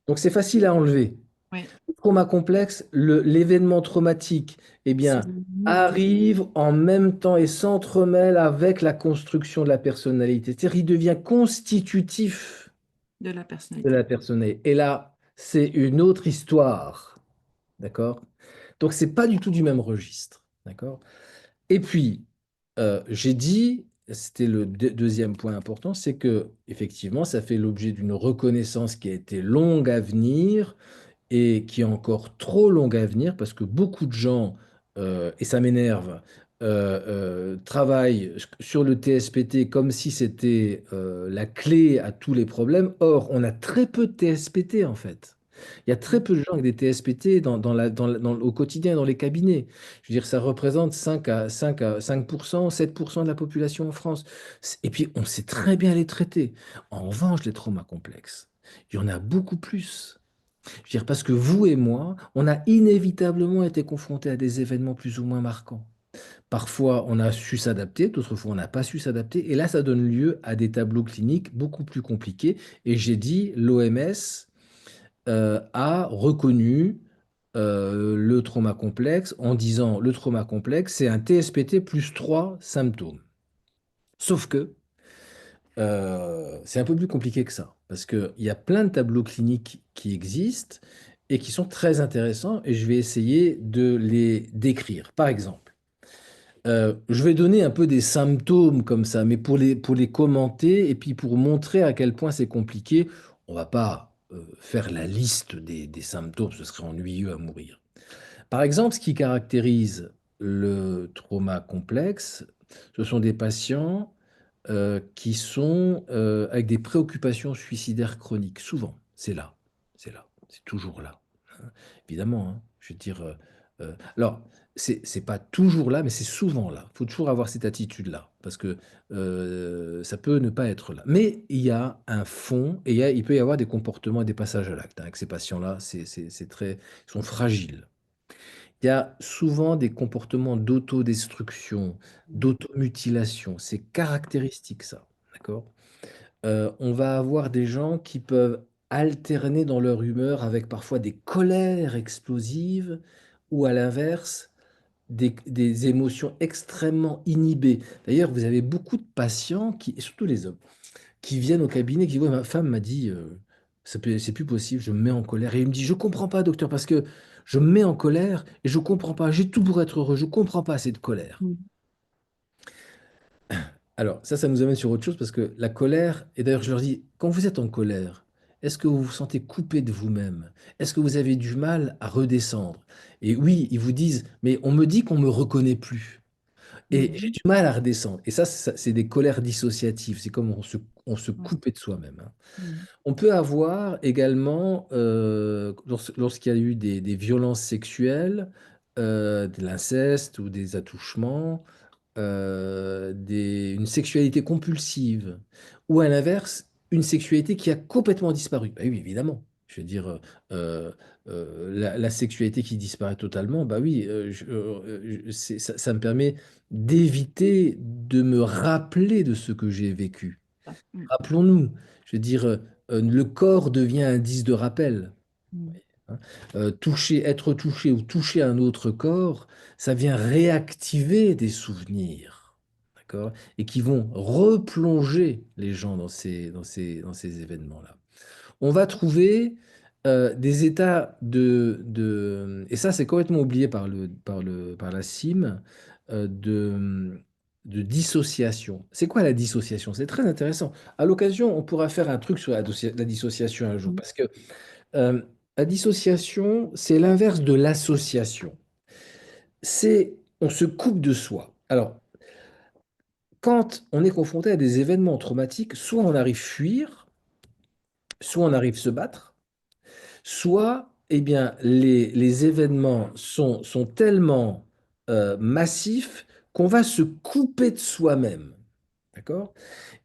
Donc c'est facile à enlever. oui. Trauma complexe, l'événement traumatique, eh Se bien, mêle arrive en même temps et s'entremêle avec la construction de la personnalité. C'est-à-dire, il devient constitutif de la de la personnalité. personnalité. Et là, c'est une autre histoire. D'accord? Donc, c'est pas du tout du même registre. D'accord? Et puis, j'ai dit, c'était le deuxième point important, c'est que, effectivement, ça fait l'objet d'une reconnaissance qui a été longue à venir et qui est encore trop longue à venir parce que beaucoup de gens, et ça m'énerve, travaillent sur le TSPT comme si c'était la clé à tous les problèmes. Or, on a très peu de TSPT en fait. Il y a très peu de gens avec des TSPT au quotidien, dans les cabinets. Je veux dire, ça représente 5%, 7% de la population en France. Et puis, on sait très bien les traiter. En revanche, les traumas complexes, il y en a beaucoup plus. Je veux dire, parce que vous et moi, on a inévitablement été confrontés à des événements plus ou moins marquants. Parfois, on a su s'adapter, d'autres fois, on n'a pas su s'adapter. Et là, ça donne lieu à des tableaux cliniques beaucoup plus compliqués. Et j'ai dit, l'OMS a reconnu le trauma complexe en disant, le trauma complexe, c'est un TSPT plus 3 symptômes. Sauf que c'est un peu plus compliqué que ça, parce qu'il y a plein de tableaux cliniques qui existent et qui sont très intéressants, et je vais essayer de les décrire. Par exemple, je vais donner un peu des symptômes comme ça, mais pour les commenter et puis pour montrer à quel point c'est compliqué, on va pas faire la liste des symptômes, ce serait ennuyeux à mourir. Par exemple, ce qui caractérise le trauma complexe, ce sont des patients qui sont avec des préoccupations suicidaires chroniques. Souvent, c'est toujours là. Hein. Évidemment, hein, je veux dire. Alors, c'est pas toujours là, mais c'est souvent là. Il faut toujours avoir cette attitude-là, parce que ça peut ne pas être là. Mais il y a un fond, et il peut y avoir des comportements et des passages à l'acte. Hein. Avec ces patients-là, ils sont fragiles. Il y a souvent des comportements d'autodestruction, d'automutilation. C'est caractéristique, ça. D'accord? On va avoir des gens qui peuvent alterner dans leur humeur avec parfois des colères explosives ou à l'inverse, des émotions extrêmement inhibées. D'ailleurs, vous avez beaucoup de patients, et surtout les hommes, qui viennent au cabinet, qui disent, ouais, ma femme m'a dit, c'est plus possible, je me mets en colère. Et il me dit, je comprends pas, docteur, parce que je me mets en colère et je comprends pas. J'ai tout pour être heureux, je comprends pas cette colère. Mm. Alors, ça nous amène sur autre chose parce que la colère, et d'ailleurs, je leur dis, quand vous êtes en colère, est-ce que vous vous sentez coupé de vous-même? Est-ce que vous avez du mal à redescendre? Et oui, ils vous disent, mais on me dit qu'on me reconnaît plus. Et j'ai Mhm. du mal à redescendre. Et ça, c'est des colères dissociatives. C'est comme on se Ouais. coupait de soi-même. Hein. Mm. On peut avoir également, lorsqu'il y a eu des violences sexuelles, de l'inceste ou des attouchements, une sexualité compulsive, ou à l'inverse, une sexualité qui a complètement disparu. Bah oui, évidemment. Je veux dire, la sexualité qui disparaît totalement, bah oui, ça me permet d'éviter de me rappeler de ce que j'ai vécu. Ça. Mm. Rappelons-nous, je veux dire, le corps devient un disque de rappel. Mm. Hein. Être touché ou toucher un autre corps, ça vient réactiver des souvenirs, d'accord? Et qui vont replonger les gens dans ces événements-là. On va trouver des états et ça c'est complètement oublié par la CIM, de dissociation. C'est quoi la dissociation? C'est très intéressant. À l'occasion, on pourra faire un truc sur la dissociation un jour, Mm. parce que euh, la dissociation, c'est l'inverse de l'association. On se coupe de soi. Alors, quand on est confronté à des événements traumatiques, soit on arrive fuir, soit on arrive se battre, soit, eh bien, les événements sont tellement massifs qu'on va se couper de soi-même. D'accord?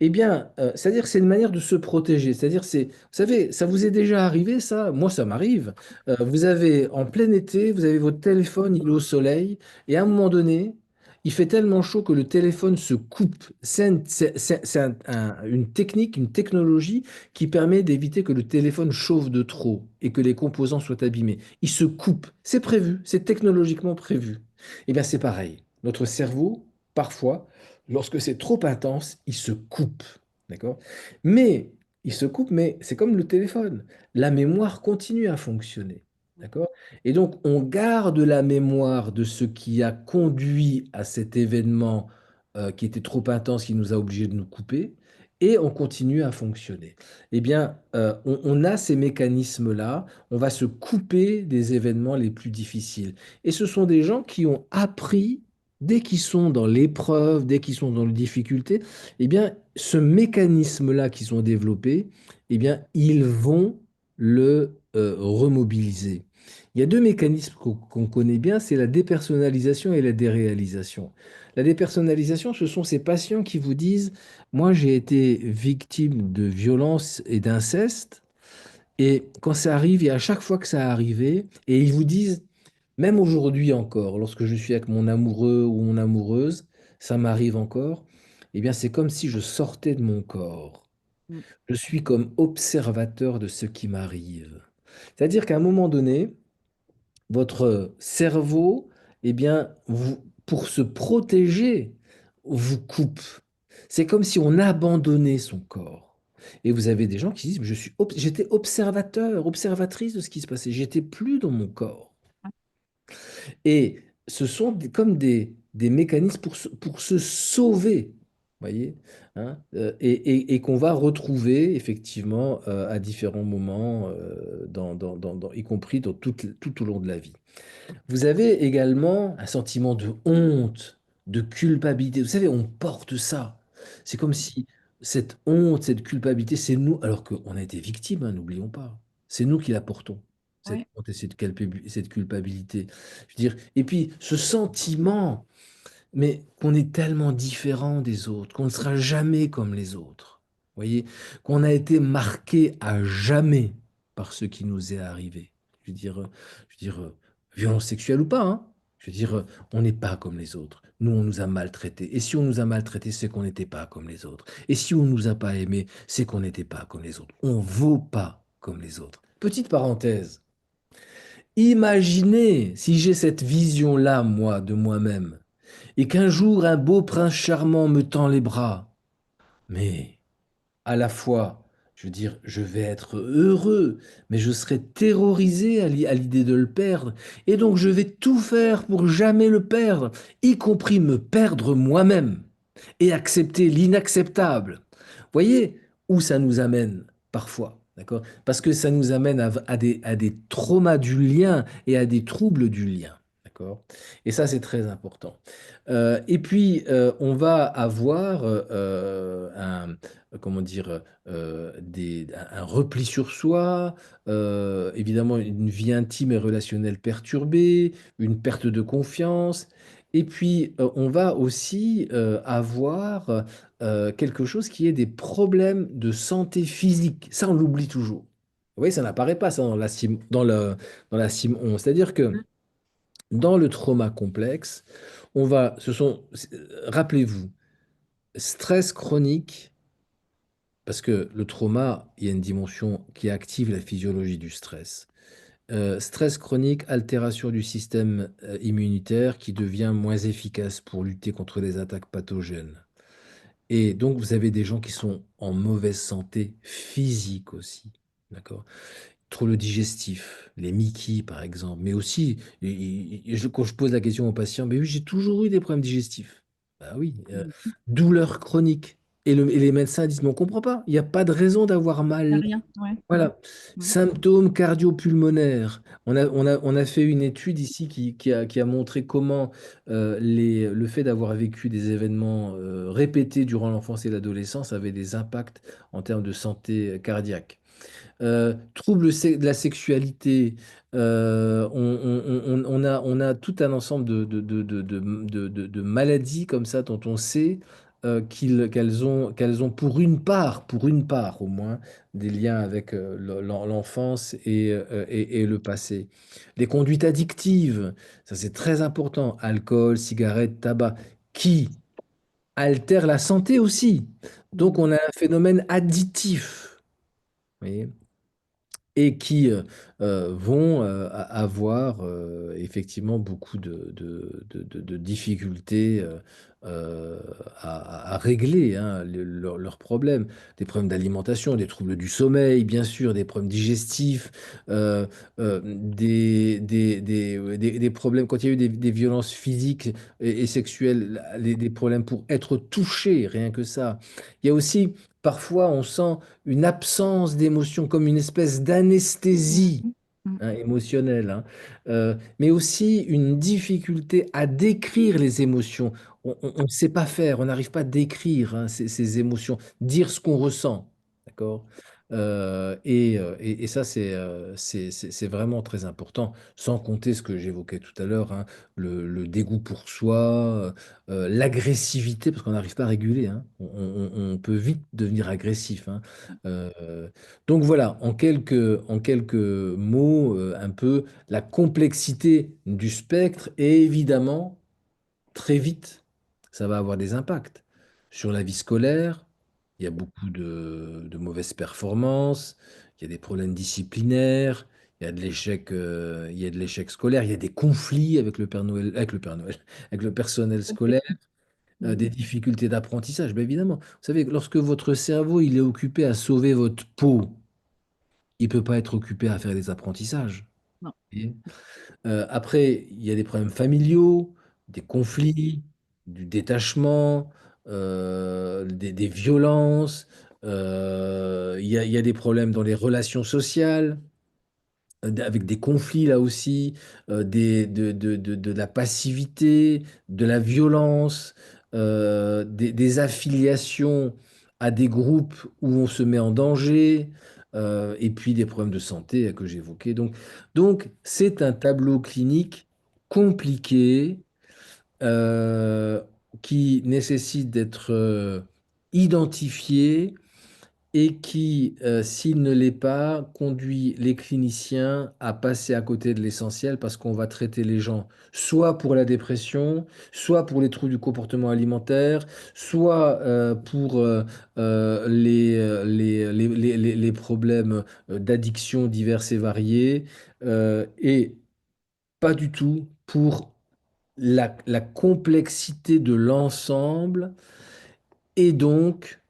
Eh bien, c'est-à-dire que c'est une manière de se protéger. C'est-à-dire, vous savez, ça vous est déjà arrivé, ça? Moi, ça m'arrive. Vous avez, en plein été, vous avez votre téléphone, il est au soleil, et à un moment donné, il fait tellement chaud que le téléphone se coupe. C'est une technique, une technologie qui permet d'éviter que le téléphone chauffe de trop et que les composants soient abîmés. Il se coupe. C'est prévu, c'est technologiquement prévu. Eh bien, c'est pareil. Notre cerveau, parfois, lorsque c'est trop intense, il se coupe. D'accord? Mais il se coupe, mais c'est comme le téléphone. La mémoire continue à fonctionner. D'accord? Et donc, on garde la mémoire de ce qui a conduit à cet événement qui était trop intense, qui nous a obligés de nous couper, et on continue à fonctionner. Eh bien, on a ces mécanismes-là, on va se couper des événements les plus difficiles. Et ce sont des gens qui ont appris dès qu'ils sont dans l'épreuve, dès qu'ils sont dans les difficultés, eh bien, ce mécanisme-là qu'ils ont développé, eh bien, ils vont le remobiliser. Il y a deux mécanismes qu'on connaît bien, c'est la dépersonnalisation et la déréalisation. La dépersonnalisation, ce sont ces patients qui vous disent, moi j'ai été victime de violence et d'inceste, et quand ça arrive, et à chaque fois que ça arrivait, et ils vous disent, même aujourd'hui encore, lorsque je suis avec mon amoureux ou mon amoureuse, ça m'arrive encore, eh bien c'est comme si je sortais de mon corps. Mm. Je suis comme observateur de ce qui m'arrive. C'est-à-dire qu'à un moment donné, votre cerveau, eh bien, pour se protéger, vous coupe. C'est comme si on abandonnait son corps. Et vous avez des gens qui disent, j'étais observateur, observatrice de ce qui se passait. J'étais plus dans mon corps. Et ce sont comme des mécanismes pour se sauver, voyez, hein, et qu'on va retrouver effectivement à différents moments, y compris tout au long de la vie. Vous avez également un sentiment de honte, de culpabilité. Vous savez, on porte ça. C'est comme si cette honte, cette culpabilité, c'est nous, alors qu'on a été victimes, hein, n'oublions pas. C'est nous qui la portons, cette Ouais. honte et cette culpabilité. Je veux dire, et puis ce sentiment, mais qu'on est tellement différent des autres, qu'on ne sera jamais comme les autres. Vous voyez, qu'on a été marqué à jamais par ce qui nous est arrivé. Violence sexuelle ou pas, hein. Je veux dire, on n'est pas comme les autres. Nous, on nous a maltraités. Et si on nous a maltraités, c'est qu'on n'était pas comme les autres. Et si on nous a pas aimés, c'est qu'on n'était pas comme les autres. On vaut pas comme les autres. Petite parenthèse. Imaginez si j'ai cette vision-là, moi, de moi-même et qu'un jour un beau prince charmant me tend les bras. Mais à la fois, je veux dire, je vais être heureux, mais je serai terrorisé à l'idée de le perdre. Et donc je vais tout faire pour jamais le perdre, y compris me perdre moi-même et accepter l'inacceptable. Voyez où ça nous amène parfois, d'accord? Parce que ça nous amène à des traumas du lien et à des troubles du lien, d'accord? Et ça, c'est très important. Et puis, on va avoir comment dire, un repli sur soi, évidemment une vie intime et relationnelle perturbée, une perte de confiance. Et puis, on va aussi avoir quelque chose qui est des problèmes de santé physique. Ça, on l'oublie toujours. Vous voyez, ça n'apparaît pas ça dans la CIM 11. C'est-à-dire que Mm. dans le trauma complexe, rappelez-vous, stress chronique, parce que le trauma, il y a une dimension qui active la physiologie du stress. Stress chronique, altération du système immunitaire qui devient moins efficace pour lutter contre les attaques pathogènes. Et donc, vous avez des gens qui sont en mauvaise santé physique aussi. D'accord? troubles digestifs, les Mickey par exemple, mais aussi, quand je pose la question aux patients, mais oui, j'ai toujours eu des problèmes digestifs. Bah oui, Mhm. douleurs chroniques. Et les médecins disent, mais on ne comprend pas, il n'y a pas de raison d'avoir Y a mal. rien, ouais. Voilà. Mhm. Symptômes cardio-pulmonaires. On a fait une étude ici qui a montré comment le fait d'avoir vécu des événements répétés durant l'enfance et l'adolescence avait des impacts en termes de santé cardiaque. Troubles de la sexualité, on a tout un ensemble de maladies comme ça dont on sait qu'elles ont pour une part au moins, des liens avec l'enfance et le passé. Les conduites addictives, ça c'est très important, alcool, cigarettes, tabac, qui altèrent la santé aussi. Donc Mhm. on a un phénomène additif. Vous voyez, et qui vont avoir effectivement beaucoup de difficultés à régler hein, leurs problèmes. Des problèmes d'alimentation, des troubles du sommeil, bien sûr, des problèmes digestifs, des problèmes, quand il y a eu des violences physiques et sexuelles, des problèmes pour être touché, rien que ça. Il y a aussi, parfois, on sent une absence d'émotion, comme une espèce d'anesthésie Mhm. Mhm. hein, émotionnelle, hein. Mais aussi une difficulté à décrire les émotions. On ne sait pas faire, on n'arrive pas à décrire hein, ces émotions, dire ce qu'on ressent, d'accord? Et ça, c'est vraiment très important, sans compter ce que j'évoquais tout à l'heure, hein, le dégoût pour soi, l'agressivité, parce qu'on n'arrive pas à réguler, hein. On peut vite devenir agressif, hein. Euh, donc voilà, en quelques mots, un peu la complexité du spectre et évidemment, très vite, ça va avoir des impacts sur la vie scolaire. Il y a beaucoup de mauvaises performances, il y a des problèmes disciplinaires, il y a de l'échec scolaire, il y a des conflits avec le Père Noël, avec le personnel scolaire, des Mhm. difficultés d'apprentissage. Bien évidemment, vous savez, lorsque votre cerveau il est occupé à sauver votre peau, il ne peut pas être occupé à faire des apprentissages. Non. Et, après, il y a des problèmes familiaux, des conflits, du détachement, des violences. Il y a des problèmes dans les relations sociales avec des conflits là aussi, de la passivité, de la violence, des affiliations à des groupes où on se met en danger, et puis des problèmes de santé que j'évoquais. Donc c'est un tableau clinique compliqué euh, qui nécessite d'être identifié et qui, s'il ne l'est pas, conduit les cliniciens à passer à côté de l'essentiel parce qu'on va traiter les gens soit pour la dépression, soit pour les troubles du comportement alimentaire, soit pour les problèmes d'addiction divers et variés, et pas du tout pour la complexité de l'ensemble et donc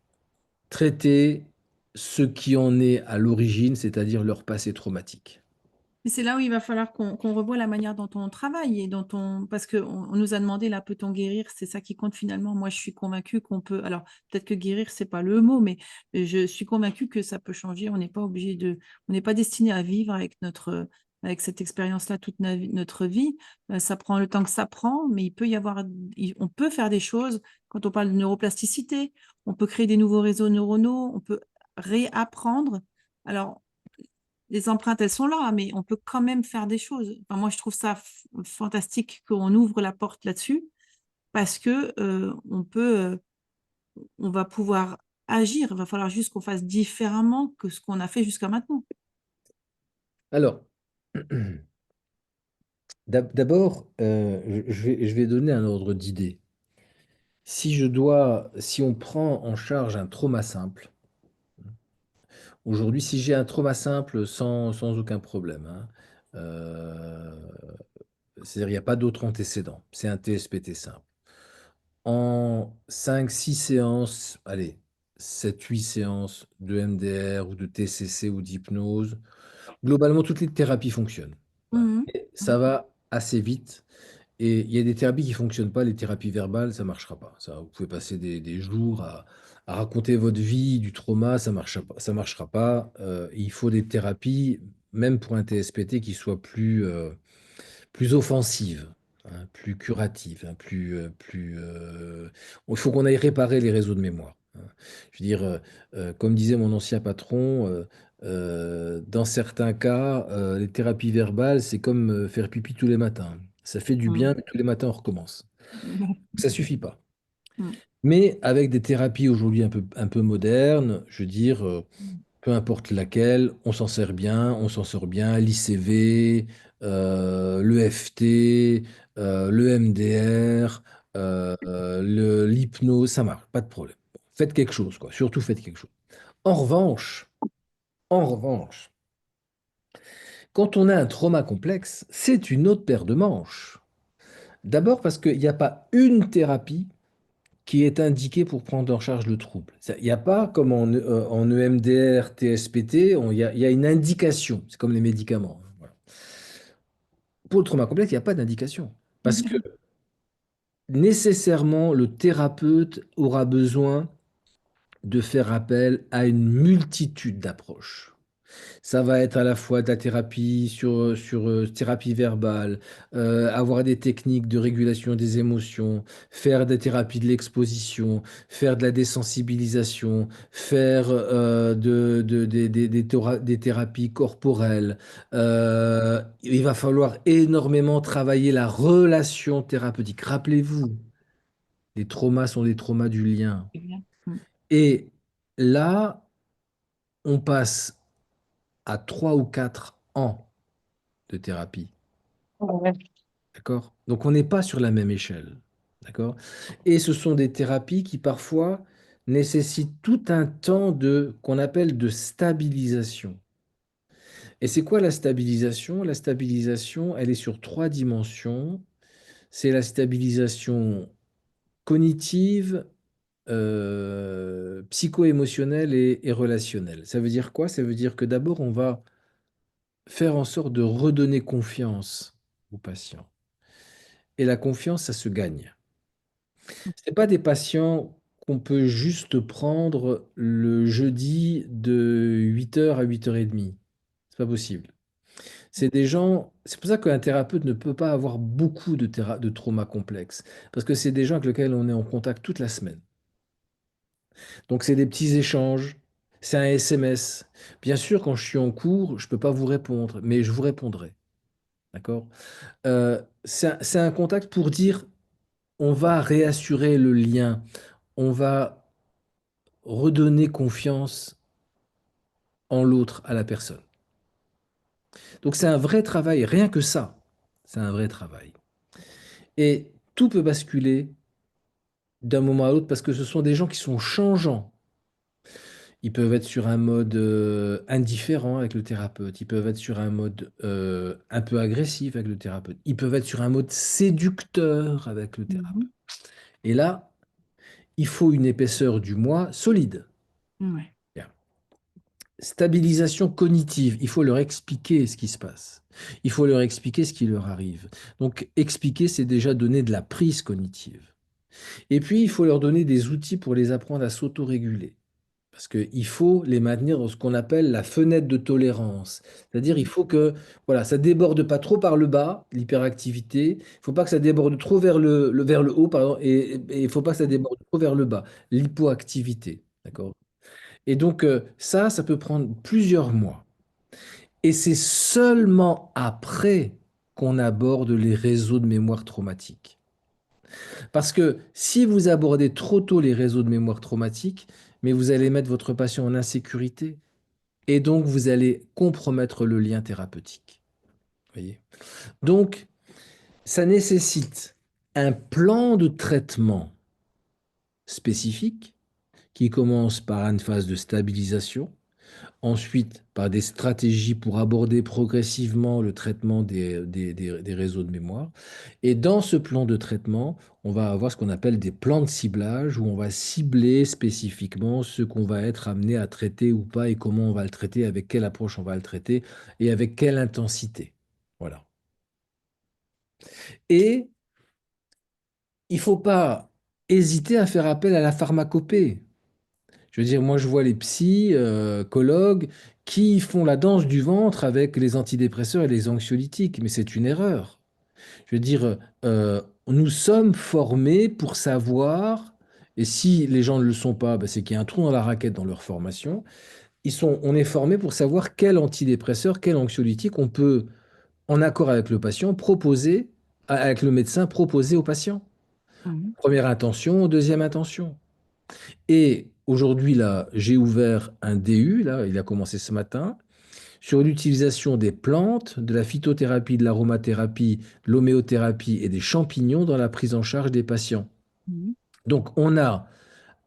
traiter ce qui en est à l'origine, c'est-à-dire leur passé traumatique. Et c'est là où il va falloir qu'on revoie la manière dont on travaille et dont on, parce qu'on on nous a demandé là, peut-on guérir? C'est ça qui compte finalement. Moi, je suis convaincue qu'on peut. Alors, peut-être que guérir, c'est pas le mot, mais je suis convaincue que ça peut changer. On n'est pas obligé de, on n'est pas destiné à vivre avec cette expérience-là toute notre vie. Ça prend le temps que ça prend, mais il peut y avoir, on peut faire des choses. Quand on parle de neuroplasticité, on peut créer des nouveaux réseaux neuronaux, on peut réapprendre. Alors, les empreintes, elles sont là, mais on peut quand même faire des choses. Enfin, moi, je trouve ça fantastique qu'on ouvre la porte là-dessus parce que on va pouvoir agir. Il va falloir juste qu'on fasse différemment que ce qu'on a fait jusqu'à maintenant. Alors, d'abord, je vais donner un ordre d'idée. Si on prend en charge un trauma simple, aujourd'hui, si j'ai un trauma simple sans aucun problème, hein, euh, c'est-à-dire il n'y a pas d'autre antécédent, c'est un TSPT simple. En 5 6 séances, allez, 7 8 séances de MDR ou de TCC ou d'hypnose, Globalement, toutes les thérapies fonctionnent. Voilà. Mhm. Et ça va assez vite. Et il y a des thérapies qui ne fonctionnent pas. Les thérapies verbales, ça ne marchera pas. Ça, vous pouvez passer des jours à raconter votre vie, du trauma, ça marchera pas. Ça marchera pas. Il faut des thérapies, même pour un TSPT, qui soient plus offensives, hein, plus curatives, hein, il faut qu'on aille réparer les réseaux de mémoire, hein. Je veux dire, comme disait mon ancien patron, dans certains cas, les thérapies verbales, c'est comme faire pipi tous les matins. Ça fait du bien, Mhm. mais tous les matins, on recommence. Ça suffit pas. Mhm. Mais avec des thérapies aujourd'hui un peu modernes, je veux dire, peu importe laquelle, on s'en sert bien, on s'en sort bien. L'ICV, l'EFT, l'EMDR, l'hypnose, ça marche, pas de problème. Faites quelque chose, quoi. Surtout faites quelque chose. En revanche, en revanche, quand on a un trauma complexe, c'est une autre paire de manches. D'abord parce qu'il n'y a pas une thérapie qui est indiquée pour prendre en charge le trouble. Il n'y a pas, comme en EMDR, TSPT, il y a une indication. C'est comme les médicaments, hein, voilà. Pour le trauma complexe, il n'y a pas d'indication. Parce que nécessairement, le thérapeute aura besoin de faire appel à une multitude d'approches. Ça va être à la fois de la thérapie sur thérapie verbale, avoir des techniques de régulation des émotions, faire des thérapies de l'exposition, faire de la désensibilisation, faire des thérapies corporelles. Il va falloir énormément travailler la relation thérapeutique. Rappelez-vous, les traumas sont des traumas du lien. C'est bien. Mhm. Et là, on passe à 3 ou 4 ans de thérapie. Ouais. D'accord? Donc on n'est pas sur la même échelle. D'accord? Et ce sont des thérapies qui parfois nécessitent tout un temps qu'on appelle de stabilisation. Et c'est quoi la stabilisation? La stabilisation, elle est sur 3 dimensions. C'est la stabilisation cognitive, psycho-émotionnelle et relationnelle. Ça veut dire quoi? Ça veut dire que d'abord, on va faire en sorte de redonner confiance au patient. Et la confiance, ça se gagne. Ce pas des patients qu'on peut juste prendre le jeudi de 8 heures à 8h30. C'est pas possible. C'est des gens, c'est pour ça qu'un thérapeute ne peut pas avoir beaucoup de traumas complexes, parce que c'est des gens avec lesquels on est en contact toute la semaine. Donc c'est des petits échanges, c'est un SMS. Bien sûr, quand je suis en cours, je ne peux pas vous répondre, mais je vous répondrai. D'accord? C'est un contact pour dire, on va réassurer le lien, on va redonner confiance en l'autre, à la personne. Donc c'est un vrai travail, rien que ça, c'est un vrai travail. Et tout peut basculer d'un moment à l'autre parce que ce sont des gens qui sont changeants. Ils peuvent être sur un mode indifférent avec le thérapeute, ils peuvent être sur un mode un peu agressif avec le thérapeute, ils peuvent être sur un mode séducteur avec le thérapeute. Mhm. Et là, il faut une épaisseur du moi solide. Ouais. Bien. Stabilisation cognitive, il faut leur expliquer ce qui se passe. Il faut leur expliquer ce qui leur arrive. Donc, expliquer, c'est déjà donner de la prise cognitive. Et puis, il faut leur donner des outils pour les apprendre à s'autoréguler. Parce qu'il faut les maintenir dans ce qu'on appelle la fenêtre de tolérance. C'est-à-dire, il faut que voilà, ça déborde pas trop par le bas, l'hyperactivité. Il ne faut pas que ça déborde trop vers le haut, pardon, et il ne faut pas que ça déborde trop vers le bas, l'hypoactivité. D'accord? Et donc, ça peut prendre plusieurs mois. Et c'est seulement après qu'on aborde les réseaux de mémoire traumatique. Parce que si vous abordez trop tôt les réseaux de mémoire traumatique, mais vous allez mettre votre patient en insécurité et donc vous allez compromettre le lien thérapeutique. Voyez. Donc, ça nécessite un plan de traitement spécifique qui commence par une phase de stabilisation, Ensuite, par des stratégies pour aborder progressivement le traitement des réseaux de mémoire. Et dans ce plan de traitement, on va avoir ce qu'on appelle des plans de ciblage où on va cibler spécifiquement ce qu'on va être amené à traiter ou pas et comment on va le traiter, avec quelle approche on va le traiter et avec quelle intensité. Voilà. Et il ne faut pas hésiter à faire appel à la pharmacopée. Je veux dire, moi, je vois les psychologues qui font la danse du ventre avec les antidépresseurs et les anxiolytiques, mais c'est une erreur. Je veux dire, nous sommes formés pour savoir, et si les gens ne le sont pas, ben, c'est qu'il y a un trou dans la raquette dans leur formation. On est formé pour savoir quel antidépresseur, quel anxiolytique on peut, en accord avec le patient, proposer, avec le médecin, proposer au patient. Mhm. Première intention, deuxième intention. Et aujourd'hui, là, j'ai ouvert un DU, là, il a commencé ce matin, sur l'utilisation des plantes, de la phytothérapie, de l'aromathérapie, de l'homéothérapie et des champignons dans la prise en charge des patients. Mhm. Donc, on a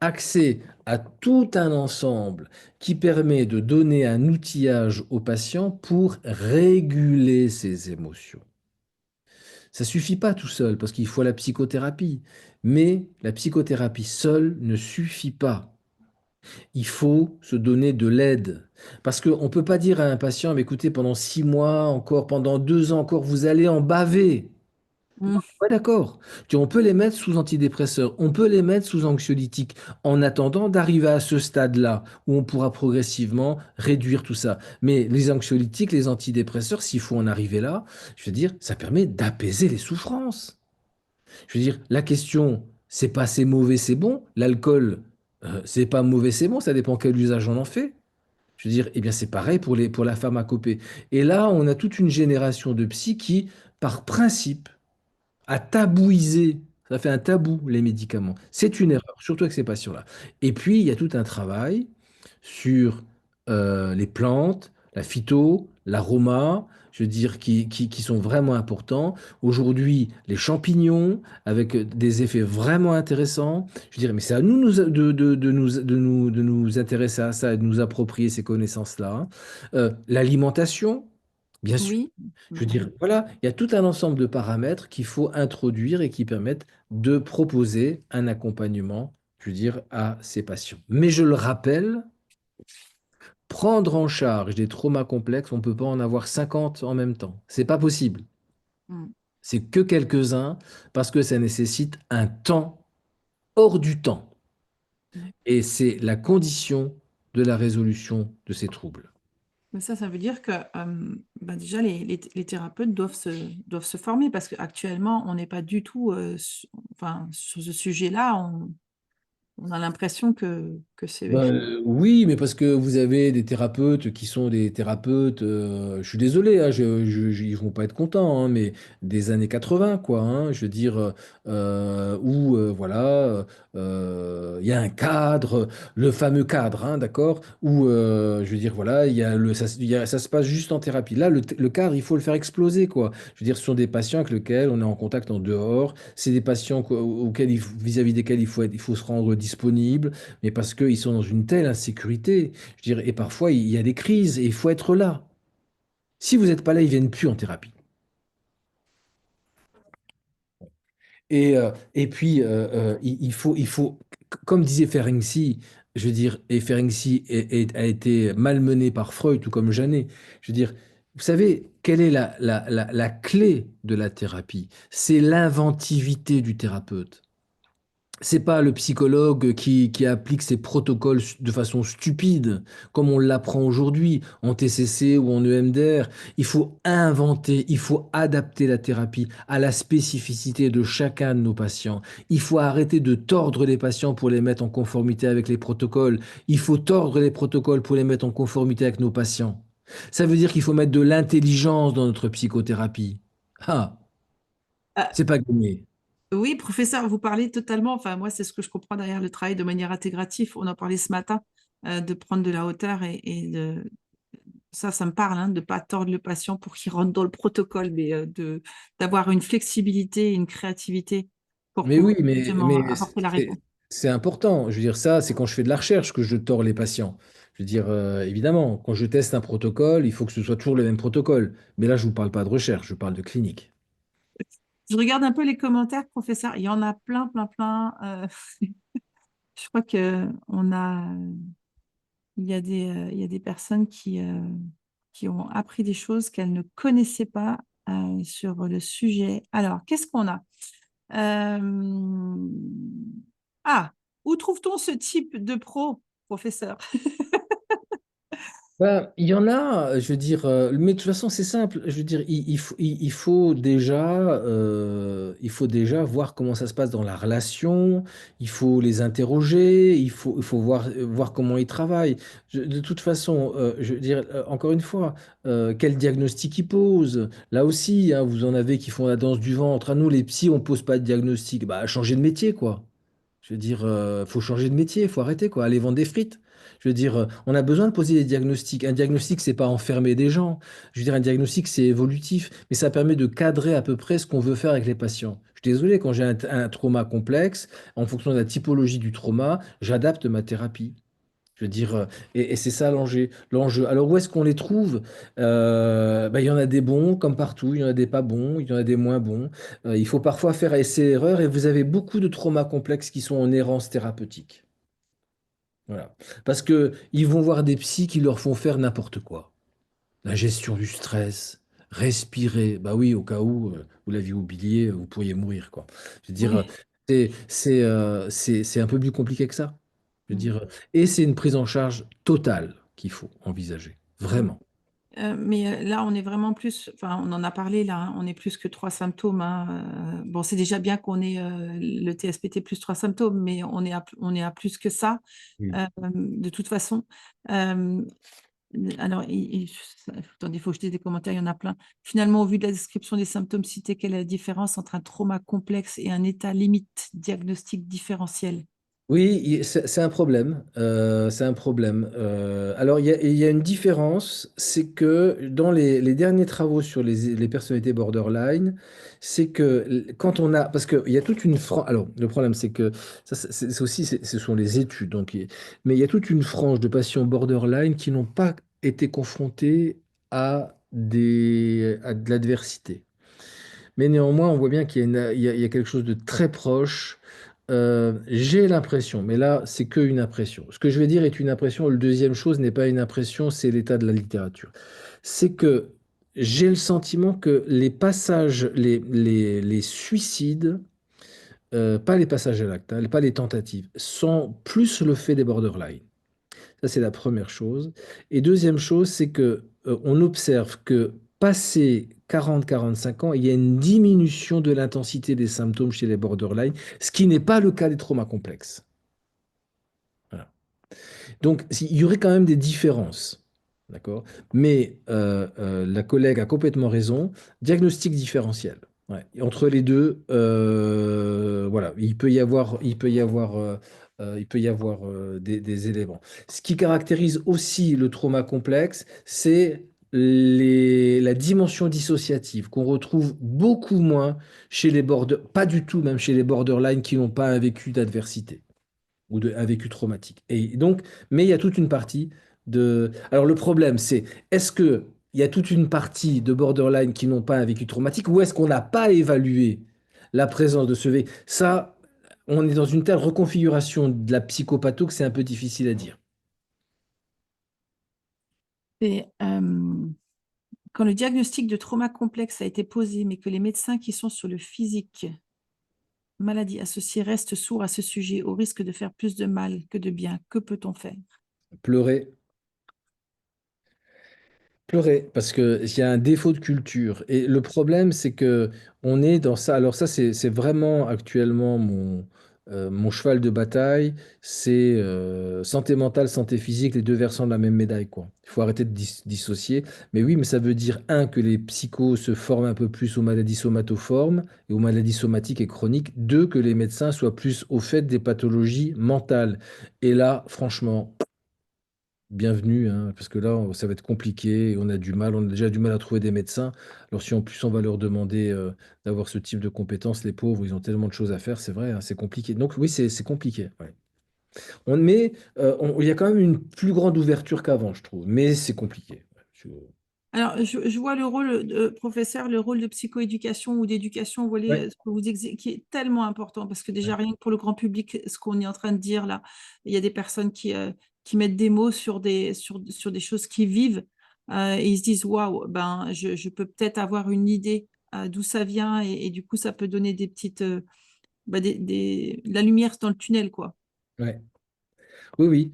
accès à tout un ensemble qui permet de donner un outillage au patient pour réguler ses émotions. Ça suffit pas tout seul parce qu'il faut la psychothérapie, mais la psychothérapie seule ne suffit pas. Il faut se donner de l'aide. Parce qu'on ne peut pas dire à un patient, mais écoutez, pendant 6 mois encore, pendant 2 ans encore, vous allez en baver. Mhm. Ouais, d'accord. On peut les mettre sous antidépresseurs, on peut les mettre sous anxiolytiques, en attendant d'arriver à ce stade-là, où on pourra progressivement réduire tout ça. Mais les anxiolytiques, les antidépresseurs, s'il faut en arriver là, je veux dire, ça permet d'apaiser les souffrances. Je veux dire, la question, c'est pas c'est mauvais, c'est bon. L'alcool, c'est pas mauvais, c'est bon. Ça dépend quel usage on en fait. Je veux dire, eh bien, c'est pareil pour la pharmacopée. Et là, on a toute une génération de psy qui, par principe, a tabouisé. Ça fait un tabou, les médicaments. C'est une erreur, surtout avec ces patients-là. Et puis, il y a tout un travail sur les plantes, la phyto, l'aroma, je veux dire, qui sont vraiment importants. Aujourd'hui, les champignons, avec des effets vraiment intéressants. Je veux dire, mais c'est à nous de nous intéresser à ça et de nous approprier ces connaissances-là. L'alimentation, bien sûr. Oui. Je veux Bah dire, oui. voilà, il y a tout un ensemble de paramètres qu'il faut introduire et qui permettent de proposer un accompagnement, je veux dire, à ces patients. Mais je le rappelle, prendre en charge des traumas complexes, on ne peut pas en avoir 50 en même temps. C'est pas possible. Mhm. C'est que quelques-uns parce que ça nécessite un temps hors du temps. Mhm. Et c'est la condition de la résolution de ces troubles. Mais ça veut dire que bah déjà, les thérapeutes doivent se former parce qu'actuellement, on n'est pas du tout enfin, sur ce sujet-là. On a l'impression que c'est. Ben, oui, mais parce que vous avez des thérapeutes qui sont des thérapeutes, je suis désolé, hein, ils vont pas être contents, hein, mais des années 80, quoi, hein, je veux dire, où, voilà, il y a un cadre, le fameux cadre, hein, d'accord, où, je veux dire, voilà, ça se passe juste en thérapie. Là, le cadre, il faut le faire exploser, quoi. Je veux dire, ce sont des patients avec lesquels on est en contact en dehors, c'est des patients vis-à-vis desquels il faut se rendre disponible mais parce qu'ils sont dans une telle insécurité. Je dirais, et parfois, il y a des crises et il faut être là. Si vous n'êtes pas là, ils viennent plus en thérapie. Et puis, il faut, comme disait Ferenczi, je veux dire, et Ferenczi a été malmené par Freud, tout comme Janet. Je veux dire, vous savez, quelle est la clé de la thérapie? C'est l'inventivité du thérapeute. C'est pas le psychologue qui applique ses protocoles de façon stupide, comme on l'apprend aujourd'hui en TCC ou en EMDR. Il faut inventer, il faut adapter la thérapie à la spécificité de chacun de nos patients. Il faut arrêter de tordre les patients pour les mettre en conformité avec les protocoles. Il faut tordre les protocoles pour les mettre en conformité avec nos patients. Ça veut dire qu'il faut mettre de l'intelligence dans notre psychothérapie. Ah, c'est pas gagné. Oui, professeur, vous parlez totalement, enfin moi c'est ce que je comprends derrière le travail de manière intégrative. On en parlait ce matin, de prendre de la hauteur ça me parle, hein, de ne pas tordre le patient pour qu'il rentre dans le protocole, mais d'avoir une flexibilité, une créativité pour Mais pouvoir oui, mais, justement mais apporter la réponse. c'est important. Je veux dire, ça, c'est quand je fais de la recherche que je tords les patients. Je Je veux dire, évidemment, quand je teste un protocole, il faut que ce soit toujours le même protocole. Mais là, je ne vous parle pas de recherche, je parle de clinique. Je regarde un peu les commentaires, professeur. Il y en a plein, plein, plein. Je crois que il y a des personnes qui ont appris des choses qu'elles ne connaissaient pas sur le sujet. Alors, qu'est-ce qu'on a? Euh, Ah, où trouve-t-on ce type de pro, professeur? Ben, il y en a, je veux dire, mais de toute façon, c'est simple. Je veux dire, il faut déjà voir comment ça se passe dans la relation. Il faut les interroger. Il faut voir comment ils travaillent. De toute façon, je veux dire, encore une fois, quel diagnostic ils posent. Là aussi, hein, vous en avez qui font la danse du ventre. À nous, les psys, on pose pas de diagnostic. Bah, changer de métier, quoi. Je veux dire, faut changer de métier, faut arrêter, quoi. Aller vendre des frites. Je veux dire, on a besoin de poser des diagnostics. Un diagnostic, c'est pas enfermer des gens. Je veux dire, un diagnostic, c'est évolutif, mais ça permet de cadrer à peu près ce qu'on veut faire avec les patients. Je suis désolé, quand j'ai un trauma complexe, en fonction de la typologie du trauma, j'adapte ma thérapie. Je veux dire, et c'est ça l'enjeu. Alors, où est-ce qu'on les trouve? Ben, il y en a des bons, comme partout, il y en a des pas bons, il y en a des moins bons. Il faut parfois faire essai-erreur, et vous avez beaucoup de traumas complexes qui sont en errance thérapeutique. Voilà. Parce que ils vont voir des psys qui leur font faire n'importe quoi. La gestion du stress, respirer. Bah oui, au cas où vous l'aviez oublié, vous pourriez mourir, quoi. Je veux dire, Oui. c'est un peu plus compliqué que ça. Je veux Mm. dire, et c'est une prise en charge totale qu'il faut envisager. Mm. Vraiment. Mais là, on est vraiment plus, enfin, on en a parlé là, hein, on est plus que trois symptômes, hein. Bon, c'est déjà bien qu'on ait le TSPT plus trois symptômes, mais on est à plus que ça, Oui. de toute façon. Euh, alors, attendez, il faut que je dise des commentaires, il y en a plein. Finalement, au vu de la description des symptômes cités, quelle est la différence entre un trauma complexe et un état limite diagnostic différentiel? Oui, c'est un problème. C'est un problème. Alors, il y a une différence, c'est que dans les derniers travaux sur les personnalités borderline, c'est que quand on a... Parce qu'il y a toute une frange... Alors, le problème, c'est que ça, c'est aussi, ce sont les études. Donc, mais il y a toute une frange de patients borderline qui n'ont pas été confrontés à de l'adversité. Mais néanmoins, on voit bien qu'il y a, il y a quelque chose de très proche. J'ai l'impression, mais là, c'est qu'une impression. Ce que je vais dire est une impression. Le deuxième chose n'est pas une impression, c'est l'état de la littérature. C'est que j'ai le sentiment que les passages, les suicides, pas les passages à l'acte, hein, pas les tentatives, sont plus le fait des borderline. Ça, c'est la première chose. Et deuxième chose, c'est que on observe que passé 40-45 ans, il y a une diminution de l'intensité des symptômes chez les borderline, ce qui n'est pas le cas des traumas complexes. Voilà. Donc, il y aurait quand même des différences. D'accord? Mais la collègue a complètement raison. Diagnostic différentiel. Ouais. Et entre les deux, voilà, il peut y avoir des éléments. Ce qui caractérise aussi le trauma complexe, c'est la dimension dissociative qu'on retrouve beaucoup moins chez les pas du tout même chez les borderline qui n'ont pas un vécu d'adversité ou un vécu traumatique. Et donc, mais il y a toute une partie de... Alors le problème, c'est est-ce que il y a toute une partie de borderline qui n'ont pas un vécu traumatique ou est-ce qu'on n'a pas évalué la présence de ce vécu? Ça, on est dans une telle reconfiguration de la psychopatho que c'est un peu difficile à dire. Et, quand le diagnostic de trauma complexe a été posé, mais que les médecins qui sont sur le physique, maladie associée, restent sourds à ce sujet, au risque de faire plus de mal que de bien, que peut-on faire? Pleurer, pleurer, parce qu'il y a un défaut de culture. Et le problème, c'est que on est dans ça. Alors ça, c'est vraiment actuellement mon cheval de bataille. C'est santé mentale, santé physique, les deux versants de la même médaille, quoi. Il faut arrêter de dissocier. Mais oui, mais ça veut dire, un, que les psychos se forment un peu plus aux maladies somatoformes et aux maladies somatiques et chroniques. Deux, que les médecins soient plus au fait des pathologies mentales. Et là, franchement, bienvenue, hein, parce que là, ça va être compliqué et on a du mal, on a déjà du mal à trouver des médecins. Alors si en plus on va leur demander d'avoir ce type de compétences, les pauvres, ils ont tellement de choses à faire, c'est vrai, hein, c'est compliqué. Donc oui, c'est compliqué. Ouais. Mais il y a quand même une plus grande ouverture qu'avant, je trouve. Mais c'est compliqué. Ouais, Alors, je vois le rôle de professeur, le rôle de psychoéducation ou d'éducation, vous voyez, ouais, ce que qui est tellement important parce que déjà, ouais, rien que pour le grand public, ce qu'on est en train de dire là, il y a des personnes qui mettent des mots sur des choses qu'ils vivent et ils se disent, waouh, ben, je peux peut-être avoir une idée d'où ça vient et du coup, ça peut donner des petites, la lumière dans le tunnel, quoi. ouais. Oui, oui,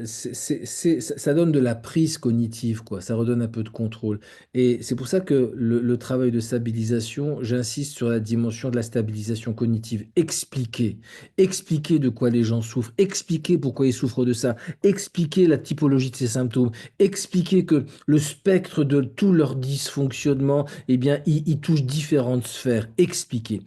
ça donne de la prise cognitive, quoi. Ça redonne un peu de contrôle. Et c'est pour ça que le travail de stabilisation, j'insiste sur la dimension de la stabilisation cognitive. Expliquer de quoi les gens souffrent, expliquer pourquoi ils souffrent de ça, expliquer la typologie de ces symptômes, expliquer que le spectre de tout leur dysfonctionnement, eh bien, il touche différentes sphères. Expliquer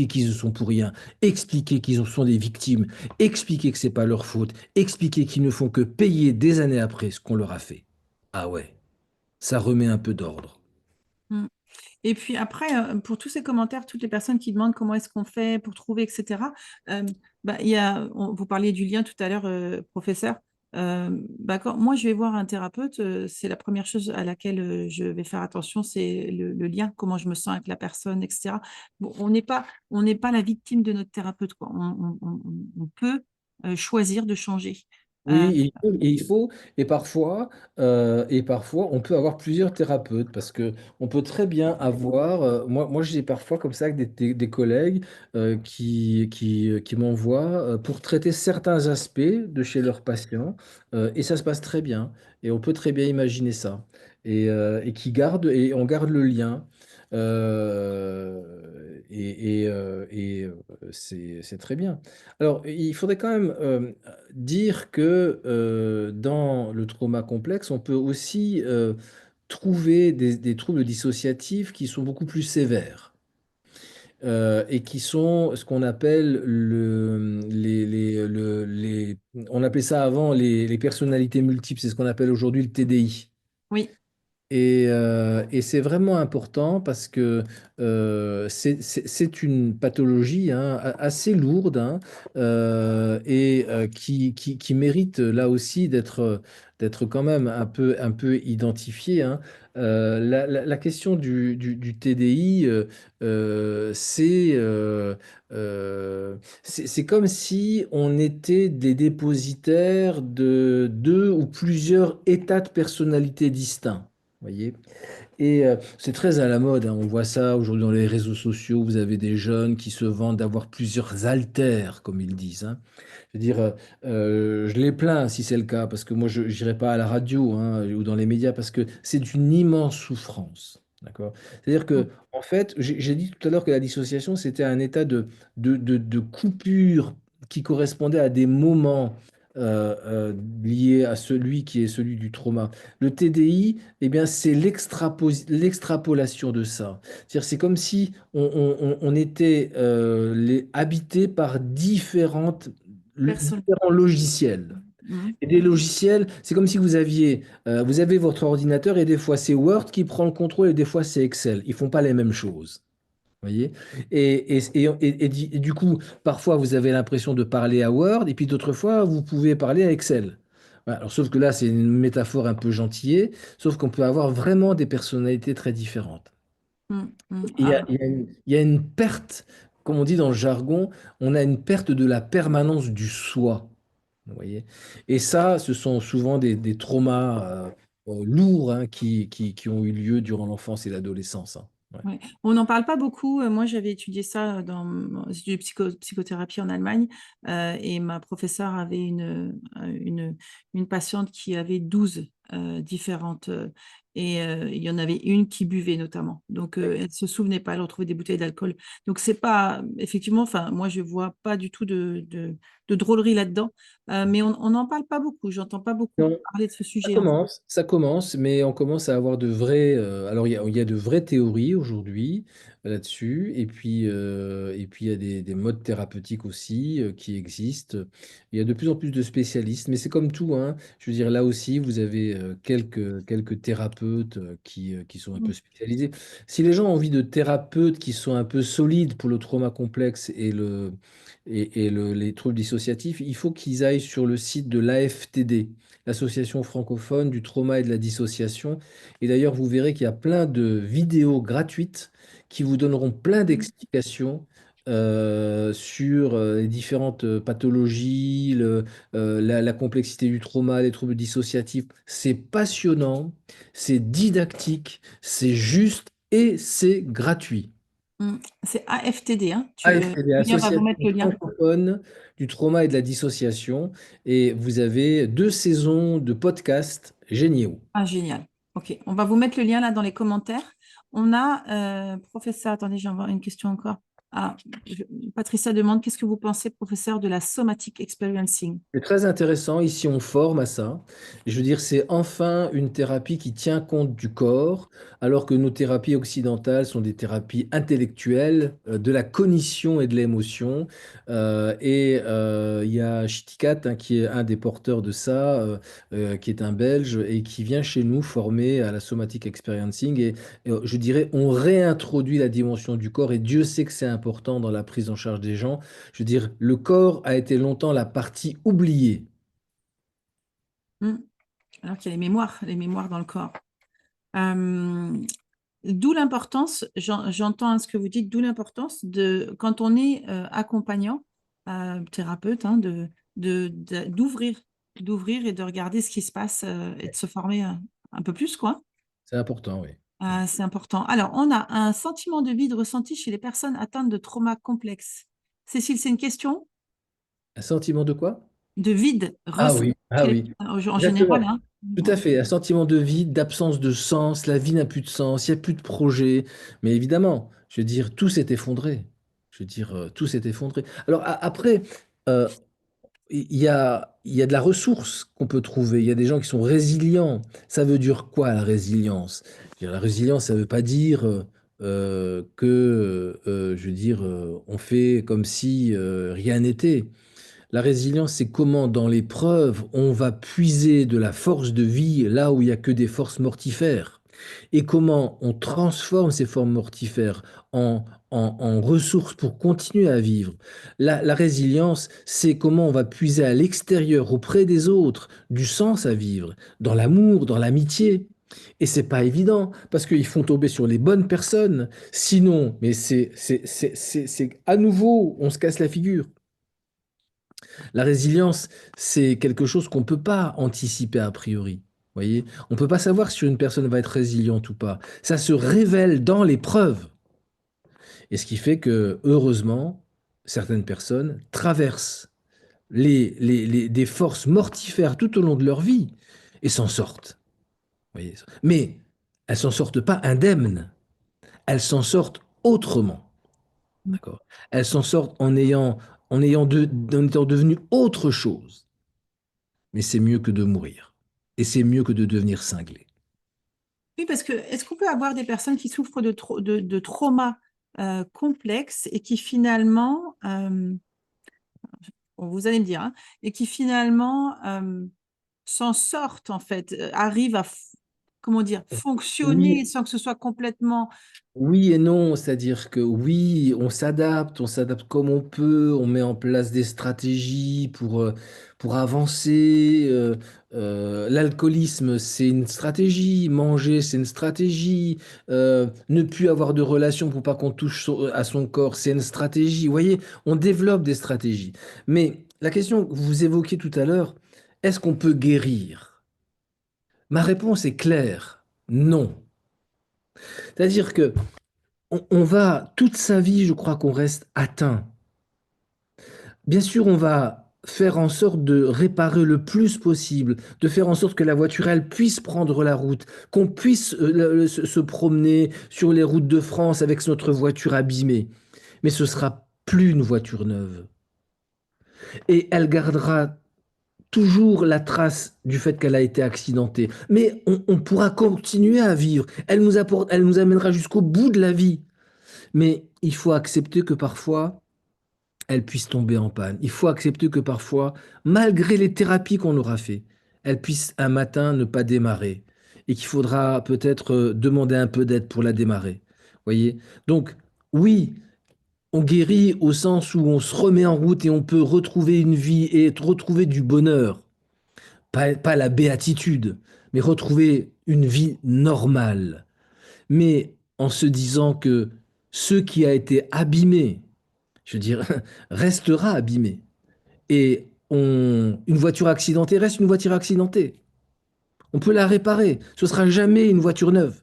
qu'ils ne sont pour rien, expliquer qu'ils sont des victimes, expliquer que c'est pas leur faute, expliquer qu'ils ne font que payer des années après ce qu'on leur a fait. Ah ouais, ça remet un peu d'ordre. Mm. Et puis après, pour tous ces commentaires, toutes les personnes qui demandent comment est-ce qu'on fait pour trouver, etc., vous parliez du lien tout à l'heure, professeur. Moi, je vais voir un thérapeute. C'est la première chose à laquelle je vais faire attention, c'est le lien, comment je me sens avec la personne, etc. Bon, on n'est pas la victime de notre thérapeute, quoi. On peut choisir de changer. Euh, Oui, et parfois, on peut avoir plusieurs thérapeutes parce que on peut très bien avoir, moi j'ai parfois comme ça avec des collègues qui m'envoient pour traiter certains aspects de chez leurs patients et ça se passe très bien et on peut très bien imaginer ça et et on garde le lien c'est très bien. Alors, il faudrait quand même dire que dans le trauma complexe, on peut aussi trouver des troubles dissociatifs qui sont beaucoup plus sévères et qui sont ce qu'on appelle on appelait ça avant les personnalités multiples, c'est ce qu'on appelle aujourd'hui le TDI. oui, Et c'est vraiment important parce que c'est une pathologie hein, assez lourde hein, qui mérite là aussi d'être quand même un peu identifiée. Hein. La question du TDI, c'est comme si on était des dépositaires de deux ou plusieurs états de personnalité distincts. Voyez? Et c'est très à la mode, hein. On voit ça aujourd'hui dans les réseaux sociaux. Vous avez des jeunes qui se vantent d'avoir plusieurs alters, comme ils disent. Hein. Je veux dire, je les plains si c'est le cas, parce que moi, je n'irai pas à la radio hein, ou dans les médias, parce que c'est une immense souffrance. D'accord? C'est-à-dire que, en fait, j'ai dit tout à l'heure que la dissociation, c'était un état de coupure qui correspondait à des moments liés à celui qui est celui du trauma. Le TDI, eh bien, c'est l'extrapolation de ça. C'est-à-dire, c'est comme si on était habité par personne. différents logiciels. Mm. Et des logiciels, c'est comme si vous avez votre ordinateur et des fois c'est Word qui prend le contrôle et des fois c'est Excel. Ils font pas les mêmes choses. Voyez? Et du coup, parfois vous avez l'impression de parler à Word et puis d'autres fois vous pouvez parler à Excel. Voilà. Alors, sauf que là, c'est une métaphore un peu gentillée, sauf qu'on peut avoir vraiment des personnalités très différentes. Mm. Mm. Il y a, il y a il y a une perte, comme on dit dans le jargon, on a une perte de la permanence du soi. Vous voyez? Et ça, ce sont souvent des traumas lourds hein, qui ont eu lieu durant l'enfance et l'adolescence. Hein. Ouais. Ouais. On n'en parle pas beaucoup. Moi, j'avais étudié ça dans mon étude de psychothérapie en Allemagne et ma professeure avait une patiente qui avait 12 différentes et il y en avait une qui buvait notamment. Donc, elle ne se souvenait pas, elle retrouvait des bouteilles d'alcool. Donc, c'est pas, effectivement, enfin, moi, je vois pas du tout de drôlerie là-dedans, mais on n'en parle pas beaucoup. J'entends pas beaucoup Non, parler de ce sujet, en ça commence, mais on commence à avoir de vrais. Alors, il y a de vraies théories aujourd'hui là-dessus, et puis il y a des modes thérapeutiques aussi qui existent. Il y a de plus en plus de spécialistes, mais c'est comme tout, hein. Je veux dire, là aussi, vous avez quelques thérapeutes thérapeutes qui sont un peu spécialisés. Si les gens ont envie de thérapeutes qui sont un peu solides pour le trauma complexe les troubles dissociatifs, il faut qu'ils aillent sur le site de l'AFTD, l'Association francophone du trauma et de la dissociation. Et d'ailleurs, vous verrez qu'il y a plein de vidéos gratuites qui vous donneront plein d'explications sur les différentes pathologies, la complexité du trauma, les troubles dissociatifs. C'est passionnant, c'est didactique, c'est juste et c'est gratuit. C'est AFTD, hein. AFTD, Julien va vous mettre Association le lien. francophone du trauma et de la dissociation. Et vous avez 2 saisons de podcasts géniaux. Ah, génial. OK, on va vous mettre le lien là dans les commentaires. On a, professeur, attendez, j'ai une question encore. Ah, Patricia demande, qu'est-ce que vous pensez, professeur, de la somatic experiencing? C'est très intéressant. Ici, on forme à ça. Je veux dire, c'est enfin une thérapie qui tient compte du corps, alors que nos thérapies occidentales sont des thérapies intellectuelles, de la cognition et de l'émotion. Il y a Chitikat, hein, qui est un des porteurs de ça, qui est un Belge et qui vient chez nous former à la somatic experiencing. Je dirais, on réintroduit la dimension du corps et Dieu sait que c'est important dans la prise en charge des gens. Je veux dire, le corps a été longtemps la partie oubliée. Hmm. Alors qu'il y a les mémoires dans le corps. Euh, D'où l'importance, j'entends ce que vous dites, d'où l'importance de, quand on est accompagnant, thérapeute, hein, d'ouvrir et de regarder ce qui se passe et de se former un peu plus, quoi. C'est important, oui. C'est important. Alors, on a un sentiment de vide ressenti chez les personnes atteintes de traumas complexes. Cécile, c'est une question Un sentiment de quoi? de vide Ah ressenti oui, ah chez les oui, personnes en général, exactement. hein. Tout à fait. Un sentiment de vide, d'absence de sens, la vie n'a plus de sens, il n'y a plus de projet. Mais évidemment, je veux dire, tout s'est effondré. Je veux dire, tout s'est effondré. Alors après, euh, il y a de la ressource qu'on peut trouver. Il y a des gens qui sont résilients. Ça veut dire quoi, la résilience? Je veux dire, la résilience, ça ne veut pas dire je veux dire, on fait comme si rien n'était. La résilience, c'est comment, dans l'épreuve, on va puiser de la force de vie là où il n'y a que des forces mortifères. Et comment on transforme ces formes mortifères en ressources pour continuer à vivre. La résilience, c'est comment on va puiser à l'extérieur, auprès des autres, du sens à vivre, dans l'amour, dans l'amitié. Et c'est pas évident, parce qu'ils font tomber sur les bonnes personnes. Sinon, mais c'est à nouveau, on se casse la figure. La résilience, c'est quelque chose qu'on ne peut pas anticiper a priori. Voyez, on ne peut pas savoir si une personne va être résiliente ou pas. Ça se révèle dans l'épreuve. Et ce qui fait que, heureusement, certaines personnes traversent des forces mortifères tout au long de leur vie et s'en sortent. Voyez. Mais elles s'en sortent pas indemnes. Elles s'en sortent autrement. D'accord. Elles s'en sortent en étant devenues autre chose. Mais c'est mieux que de mourir. Et c'est mieux que de devenir cinglé. Oui, parce que est-ce qu'on peut avoir des personnes qui souffrent de traumas complexes et qui finalement, bon, vous allez me dire, hein, et qui finalement s'en sortent en fait, arrivent à, comment dire, fonctionner Oui, sans que ce soit complètement. oui et non, c'est-à-dire que oui, on s'adapte comme on peut, on met en place des stratégies pour avancer. L'alcoolisme, c'est une stratégie, manger, c'est une stratégie, ne plus avoir de relations pour pas qu'on touche à son corps, c'est une stratégie. Vous voyez, on développe des stratégies. Mais la question que vous évoquiez tout à l'heure, est-ce qu'on peut guérir? Ma réponse est claire, non. C'est-à-dire que on va, toute sa vie, je crois qu'on reste atteint. Bien sûr, on va faire en sorte de réparer le plus possible, de faire en sorte que la voiture, elle puisse prendre la route, qu'on puisse se promener sur les routes de France avec notre voiture abîmée. Mais ce sera plus une voiture neuve. Et elle gardera toujours la trace du fait qu'elle a été accidentée. Mais on pourra continuer à vivre. Elle nous amènera jusqu'au bout de la vie. Mais il faut accepter que parfois, elle puisse tomber en panne. Il faut accepter que parfois, malgré les thérapies qu'on aura fait, elle puisse un matin ne pas démarrer. et qu'il faudra peut-être demander un peu d'aide pour la démarrer. Voyez? Donc, oui, on guérit au sens où on se remet en route et on peut retrouver une vie et retrouver du bonheur. Pas la béatitude, mais retrouver une vie normale. Mais en se disant que ce qui a été abîmé, je veux dire, restera abîmé. Et une voiture accidentée reste une voiture accidentée. On peut la réparer. Ce sera jamais une voiture neuve.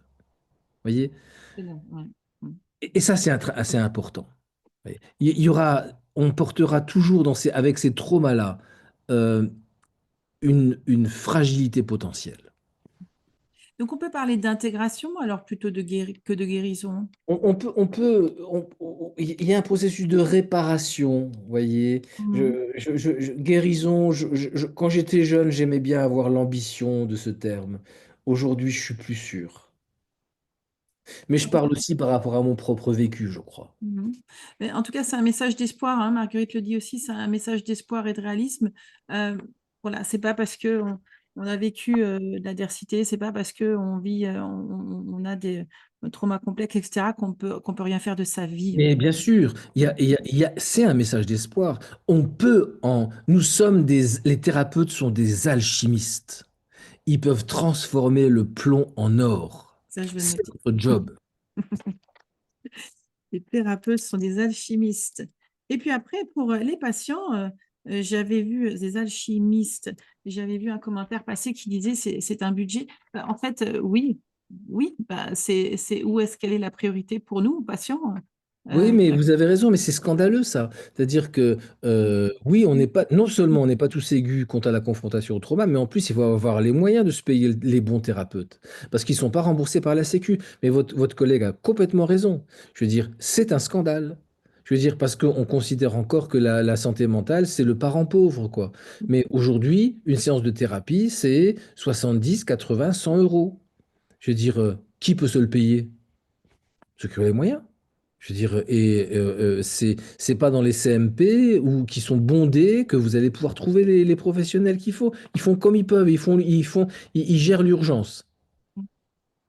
Voyez? C'est là, ouais. Mm. Et ça, c'est assez important. Voyez. Il y aura, on portera toujours avec ces traumas-là euh, une fragilité potentielle. Donc, on peut parler d'intégration, alors plutôt que de guérison. Il y a un processus de réparation, vous voyez. Mhm. Guérison, quand j'étais jeune, j'aimais bien avoir l'ambition de ce terme. Aujourd'hui, je suis plus sûr. Mais je parle aussi par rapport à mon propre vécu, je crois. Mhm. Mais en tout cas, c'est un message d'espoir, hein, Marguerite le dit aussi, c'est un message d'espoir et de réalisme. Euh, voilà, c'est pas parce que on a vécu de l'adversité, c'est pas parce que on vit, on a des traumas complexes, etc., qu'on peut rien faire de sa vie. Mais bien sûr, c'est un message d'espoir. Nous sommes les thérapeutes sont des alchimistes. Ils peuvent transformer le plomb en or. Ça, je vais le C'est noter. notre job. Les thérapeutes sont des alchimistes. Et puis après, pour les patients, j'avais vu des alchimistes, j'avais vu un commentaire passé qui disait c'est un budget. En fait, oui, oui, bah, c'est où est-ce qu'elle est la priorité pour nous, patients? Oui, Euh, mais vous avez raison, mais c'est scandaleux ça. C'est-à-dire que oui, on n'est pas, non seulement on n'est pas tous aigus quant à la confrontation au trauma, mais en plus il faut avoir les moyens de se payer les bons thérapeutes, parce qu'ils ne sont pas remboursés par la Sécu. Mais votre collègue a complètement raison. Je veux dire, c'est un scandale. Je veux dire, parce qu'on considère encore que la santé mentale, c'est le parent pauvre, quoi. Mais aujourd'hui, une séance de thérapie, c'est 70, 80, 100 euros. Je veux dire, qui peut se le payer? Ceux qui ont les moyens. Je veux dire, c'est pas dans les CMP ou qui sont bondés que vous allez pouvoir trouver les professionnels qu'il faut. Ils font comme ils peuvent, ils gèrent l'urgence.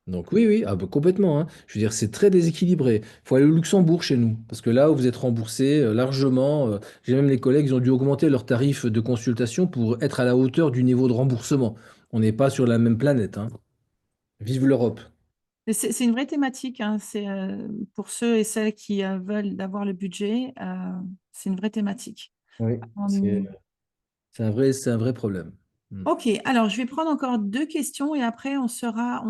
Donc oui, oui, ah bah, complètement, hein. Je veux dire, c'est très déséquilibré. Il faut aller au Luxembourg chez nous, parce que là où vous êtes remboursé largement, j'ai même les collègues, ils ont dû augmenter leurs tarifs de consultation pour être à la hauteur du niveau de remboursement. On n'est pas sur la même planète, hein. Vive l'Europe. mais c'est une vraie thématique, hein. C'est pour ceux et celles qui veulent avoir le budget, c'est une vraie thématique. Oui, Hum, c'est un vrai problème. Mm. Ok, alors je vais prendre encore deux questions et après on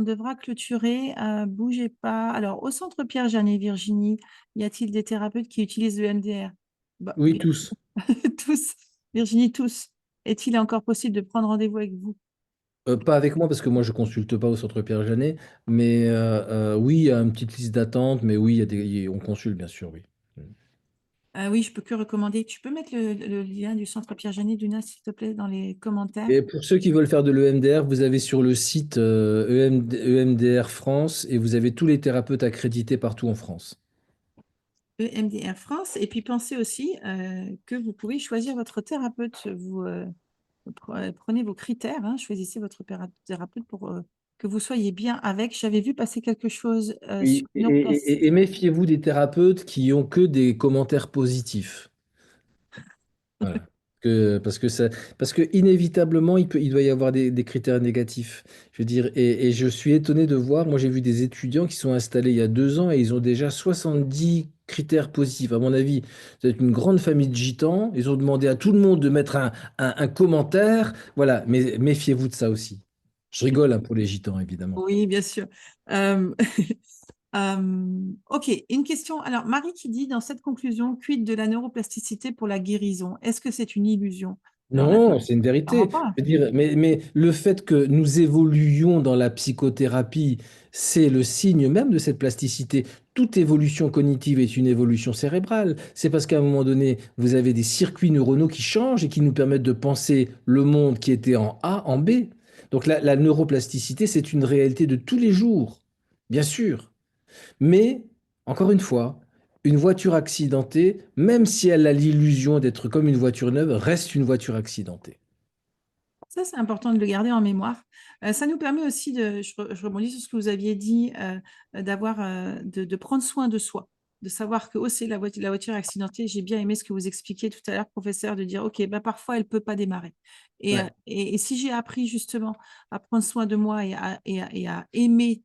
devra clôturer. Bougez pas. Alors, au centre Pierre-Janet, Virginie, y a-t-il des thérapeutes qui utilisent le MDR? Bah, Oui, bien, tous. tous. Virginie, tous. Est-il encore possible de prendre rendez-vous avec vous? Pas avec moi parce que moi je consulte pas au Centre Pierre-Janet, mais oui, il y a une petite liste d'attente, mais oui, on consulte bien sûr, oui. Oui, je peux que recommander. Tu peux mettre le lien du centre Pierre-Janet, Duna, s'il te plaît, dans les commentaires. Et pour ceux qui veulent faire de l'EMDR, vous avez sur le site EMDR France et vous avez tous les thérapeutes accrédités partout en France. EMDR France. Et puis pensez aussi que vous pouvez choisir votre thérapeute. Prenez vos critères, hein, choisissez votre thérapeute pour que vous soyez bien avec. J'avais vu passer quelque chose sur Oui, neuroplasticité. et méfiez-vous des thérapeutes qui ont que des commentaires positifs. Voilà. Parce que inévitablement, il doit y avoir des critères négatifs. Je veux dire, et je suis étonné de voir, moi j'ai vu des étudiants qui sont installés il y a 2 ans et ils ont déjà 70 critères positifs. À mon avis, c'est une grande famille de gitans. Ils ont demandé à tout le monde de mettre un commentaire. Voilà, mais méfiez-vous de ça aussi. Je rigole hein, pour les gitans, évidemment. Oui, bien sûr. Euh, ok, une question. Alors, Marie qui dit dans cette conclusion, quid de la neuroplasticité pour la guérison? Est-ce que c'est une illusion? Alors là, Non, c'est une clairement vérité. pas. Je veux dire, mais le fait que nous évoluions dans la psychothérapie, c'est le signe même de cette plasticité. Toute évolution cognitive est une évolution cérébrale. C'est parce qu'à un moment donné, vous avez des circuits neuronaux qui changent et qui nous permettent de penser le monde qui était en A en B. Donc la neuroplasticité, c'est une réalité de tous les jours, bien sûr. Mais, encore une fois, une voiture accidentée, même si elle a l'illusion d'être comme une voiture neuve, reste une voiture accidentée. Ça, c'est important de le garder en mémoire. Ça nous permet aussi je rebondis sur ce que vous aviez dit, de prendre soin de soi, de savoir que oh, c'est la voiture accidentée. J'ai bien aimé ce que vous expliquiez tout à l'heure, professeur, de dire, OK, bah, parfois, elle ne peut pas démarrer. Ouais. Et si j'ai appris justement à prendre soin de moi et à aimer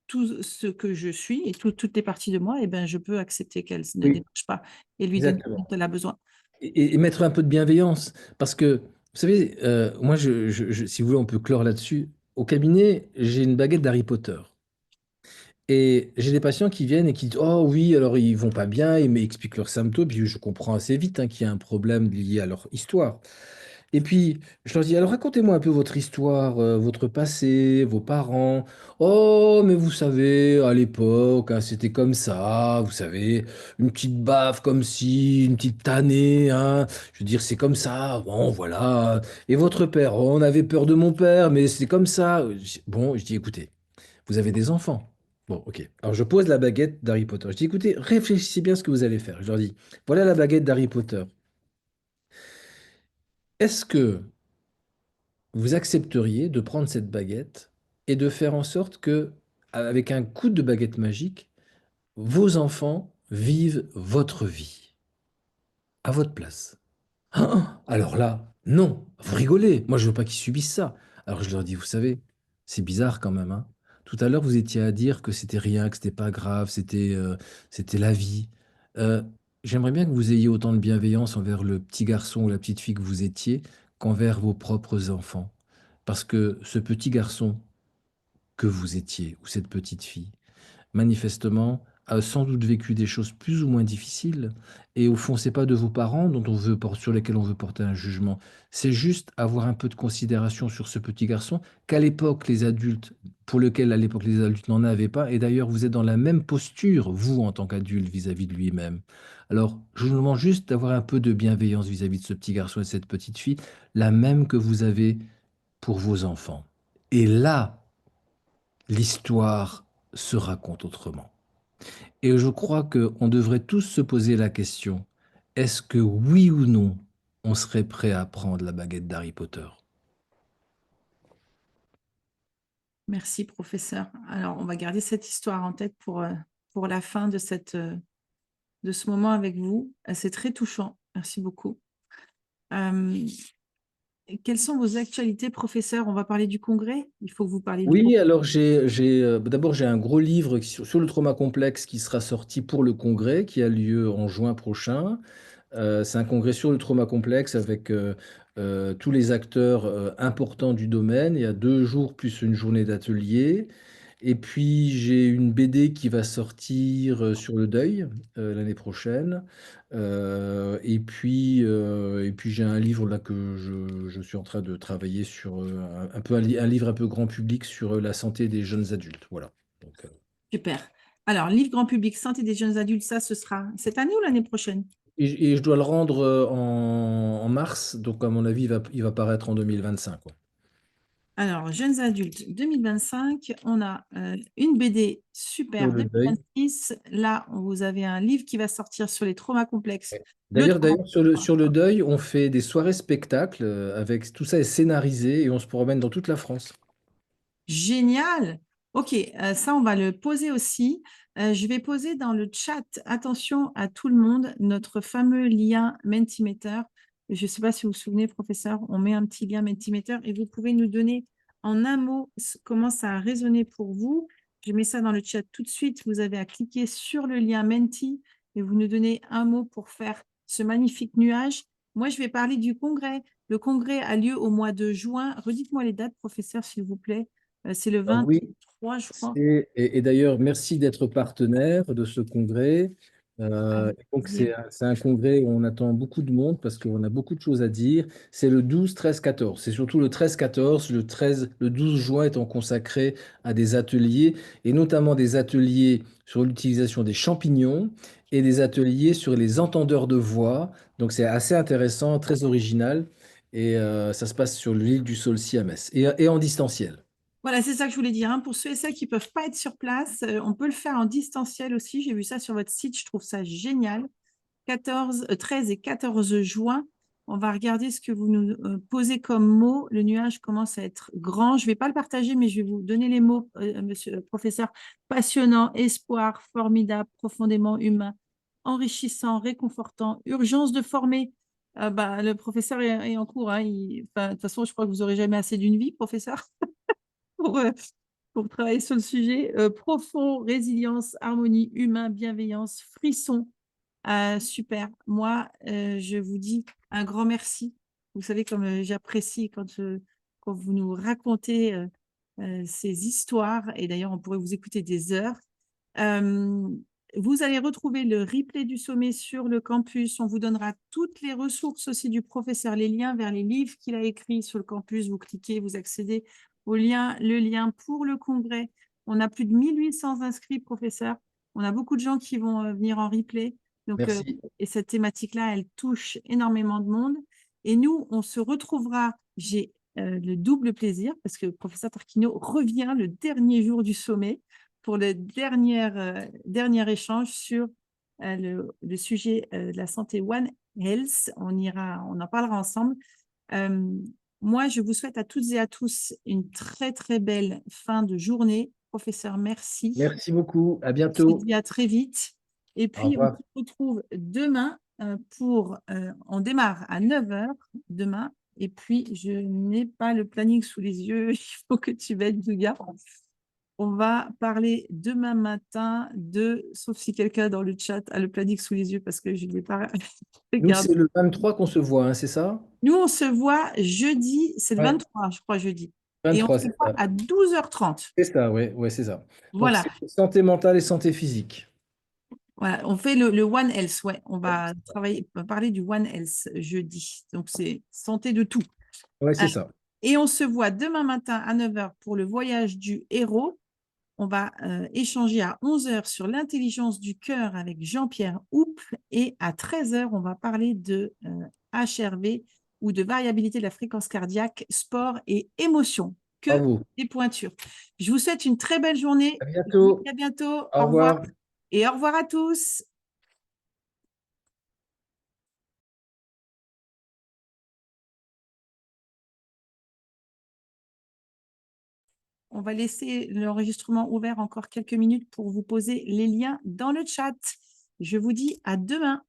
tout ce que je suis et toutes les parties de moi, eh ben, je peux accepter qu'elle ne Oui, démarche pas et lui donner ce dont exactement. elle a besoin. Et mettre un peu de bienveillance. Parce que, vous savez, moi, si vous voulez, on peut clore là-dessus. Au cabinet, j'ai une baguette d'Harry Potter. Et j'ai des patients qui viennent et qui disent, oh oui, alors ils vont pas bien, ils m'expliquent leurs symptômes, puis je comprends assez vite hein, qu'il y a un problème lié à leur histoire. Et puis, je leur dis, alors racontez-moi un peu votre histoire, votre passé, vos parents. Oh, mais vous savez, à l'époque, hein, c'était comme ça, vous savez, une petite baffe comme ci, une petite tannée, hein. Je veux dire, c'est comme ça, bon, voilà. Et votre père, oh, on avait peur de mon père, mais c'est comme ça. Bon, je dis, écoutez, vous avez des enfants. Bon, ok. Alors, je pose la baguette d'Harry Potter. Je dis, écoutez, réfléchissez bien à ce que vous allez faire. Je leur dis, voilà la baguette d'Harry Potter. Est-ce que vous accepteriez de prendre cette baguette et de faire en sorte que, avec un coup de baguette magique, vos enfants vivent votre vie à votre place? Ah, alors là, non, vous rigolez. Moi, je veux pas qu'ils subissent ça. Alors je leur dis, vous savez, c'est bizarre quand même, hein. Tout à l'heure, vous étiez à dire que c'était rien, que c'était pas grave, c'était la vie. Euh, J'aimerais bien que vous ayez autant de bienveillance envers le petit garçon ou la petite fille que vous étiez qu'envers vos propres enfants. Parce que ce petit garçon que vous étiez, ou cette petite fille, manifestement, a sans doute vécu des choses plus ou moins difficiles. Et au fond, c'est pas de vos parents dont on veut sur lesquels on veut porter un jugement. C'est juste avoir un peu de considération sur ce petit garçon qu'à l'époque, les adultes, pour lequel à l'époque les adultes n'en avaient pas. Et d'ailleurs, vous êtes dans la même posture, vous, en tant qu'adulte, vis-à-vis de lui-même. Alors, je vous demande juste d'avoir un peu de bienveillance vis-à-vis de ce petit garçon et de cette petite fille, la même que vous avez pour vos enfants. Et là, l'histoire se raconte autrement. Et je crois qu'on devrait tous se poser la question, est-ce que oui ou non, on serait prêt à prendre la baguette d'Harry Potter? Merci, professeur. Alors, on va garder cette histoire en tête pour la fin de ce moment avec vous. C'est très touchant. Merci beaucoup. Euh, Quelles sont vos actualités, professeur? On va parler du congrès. Il faut que vous parliez du congrès. Oui, alors d'abord j'ai un gros livre sur le trauma complexe qui sera sorti pour le congrès qui a lieu en juin prochain. C'est un congrès sur le trauma complexe avec tous les acteurs importants du domaine. Il y a 2 jours plus une journée d'atelier. Et puis j'ai une BD qui va sortir sur le deuil l'année prochaine. Et puis j'ai un livre là que je suis en train de travailler sur un peu un livre un peu grand public sur la santé des jeunes adultes. Voilà. Donc, Super. Alors, livre grand public, santé des jeunes adultes, ça, ce sera cette année ou l'année prochaine? et je dois le rendre en mars, donc à mon avis il va paraître en 2025, quoi. Alors, jeunes adultes 2025, on a une BD Sur super le deuil. 2026. Là, vous avez un livre qui va sortir sur les traumas complexes. Ouais. Le trauma. D'ailleurs, sur le deuil, on fait des soirées spectacles avec tout ça est scénarisé et on se promène dans toute la France. Génial. OK, ça, on va le poser aussi. Je vais poser dans le chat, attention à tout le monde, notre fameux lien Mentimeter. Je ne sais pas si vous vous souvenez, professeur, on met un petit lien Mentimeter et vous pouvez nous donner en un mot comment ça a résonné pour vous. Je mets ça dans le chat tout de suite. Vous avez à cliquer sur le lien Menti et vous nous donnez un mot pour faire ce magnifique nuage. Moi, je vais parler du congrès. Le congrès a lieu au mois de juin. Redites-moi les dates, professeur, s'il vous plaît. C'est le Ah oui, 23, je crois. et d'ailleurs, merci d'être partenaire de ce congrès. Avec Donc, plaisir. c'est un congrès où on attend beaucoup de monde parce qu'on a beaucoup de choses à dire. C'est le 12, 13, 14. C'est surtout le 13, 14. Le 12 juin étant consacré à des ateliers, et notamment des ateliers sur l'utilisation des champignons et des ateliers sur les entendeurs de voix. Donc, c'est assez intéressant, très original. Et ça se passe sur l'île du Saulcy à Metz et en distanciel. Voilà, c'est ça que je voulais dire, hein. Pour ceux et celles qui ne peuvent pas être sur place, on peut le faire en distanciel aussi. J'ai vu ça sur votre site, je trouve ça génial. 13 et 14 juin. On va regarder ce que vous nous posez comme mots. Le nuage commence à être grand. Je ne vais pas le partager, mais je vais vous donner les mots, monsieur le professeur. Passionnant, espoir, formidable, profondément humain, enrichissant, réconfortant, urgence de former. Le professeur est en cours, hein. De toute façon, je crois que vous n'aurez jamais assez d'une vie, professeur, pour, euh, pour travailler sur le sujet. Profond, résilience, harmonie, humain, bienveillance, frisson. Super. Moi, je vous dis un grand merci. Vous savez, comme j'apprécie quand vous nous racontez ces histoires, et d'ailleurs, on pourrait vous écouter des heures. Euh, Vous allez retrouver le replay du sommet sur le campus. On vous donnera toutes les ressources aussi du professeur, les liens vers les livres qu'il a écrits sur le campus. Vous cliquez, vous accédez au lien, le lien pour le congrès. On a plus de 1800 inscrits, professeur. On a beaucoup de gens qui vont venir en replay. Donc, Merci. et cette thématique-là, elle touche énormément de monde. Et nous, on se retrouvera. J'ai le double plaisir parce que le professeur Tarquinio revient le dernier jour du sommet pour le dernier échange sur le sujet de la santé One Health. On en parlera ensemble. Euh, Moi, je vous souhaite à toutes et à tous une très, très belle fin de journée. Professeur, merci. Merci beaucoup. À Je vous bientôt. dis à très vite. Et Au puis, on revoir. se retrouve demain on démarre à 9 heures demain. Et puis, je n'ai pas le planning sous les yeux. Il faut que tu m'aides, Douga. On va parler demain matin sauf si quelqu'un dans le chat a le planning sous les yeux parce que je ne l'ai pas Nous, regardé. c'est le 23 qu'on se voit, hein, c'est ça? Nous, on se voit jeudi, c'est le Ouais, 23, je crois, jeudi. Et on 23, se c'est voit ça. à 12h30. C'est ça, ouais, ouais, c'est ça. Donc, Voilà. c'est santé mentale et santé physique. Voilà, on fait le One Health, ouais. On Ouais, va parler du One Health jeudi. Donc, c'est santé de tout. ouais, Euh, c'est ça. Et on se voit demain matin à 9 heures pour le voyage du héros. On va échanger à 11 heures sur l'intelligence du cœur avec Jean-Pierre Houppe. Et à 13 heures, on va parler de HRV ou de variabilité de la fréquence cardiaque, sport et émotion. Que Bravo. des pointures. Je vous souhaite une très belle journée. À Je vous bientôt. dis à bientôt. Au Au revoir. revoir. Et au revoir à tous. On va laisser l'enregistrement ouvert encore quelques minutes pour vous poser les liens dans le chat. Je vous dis à demain.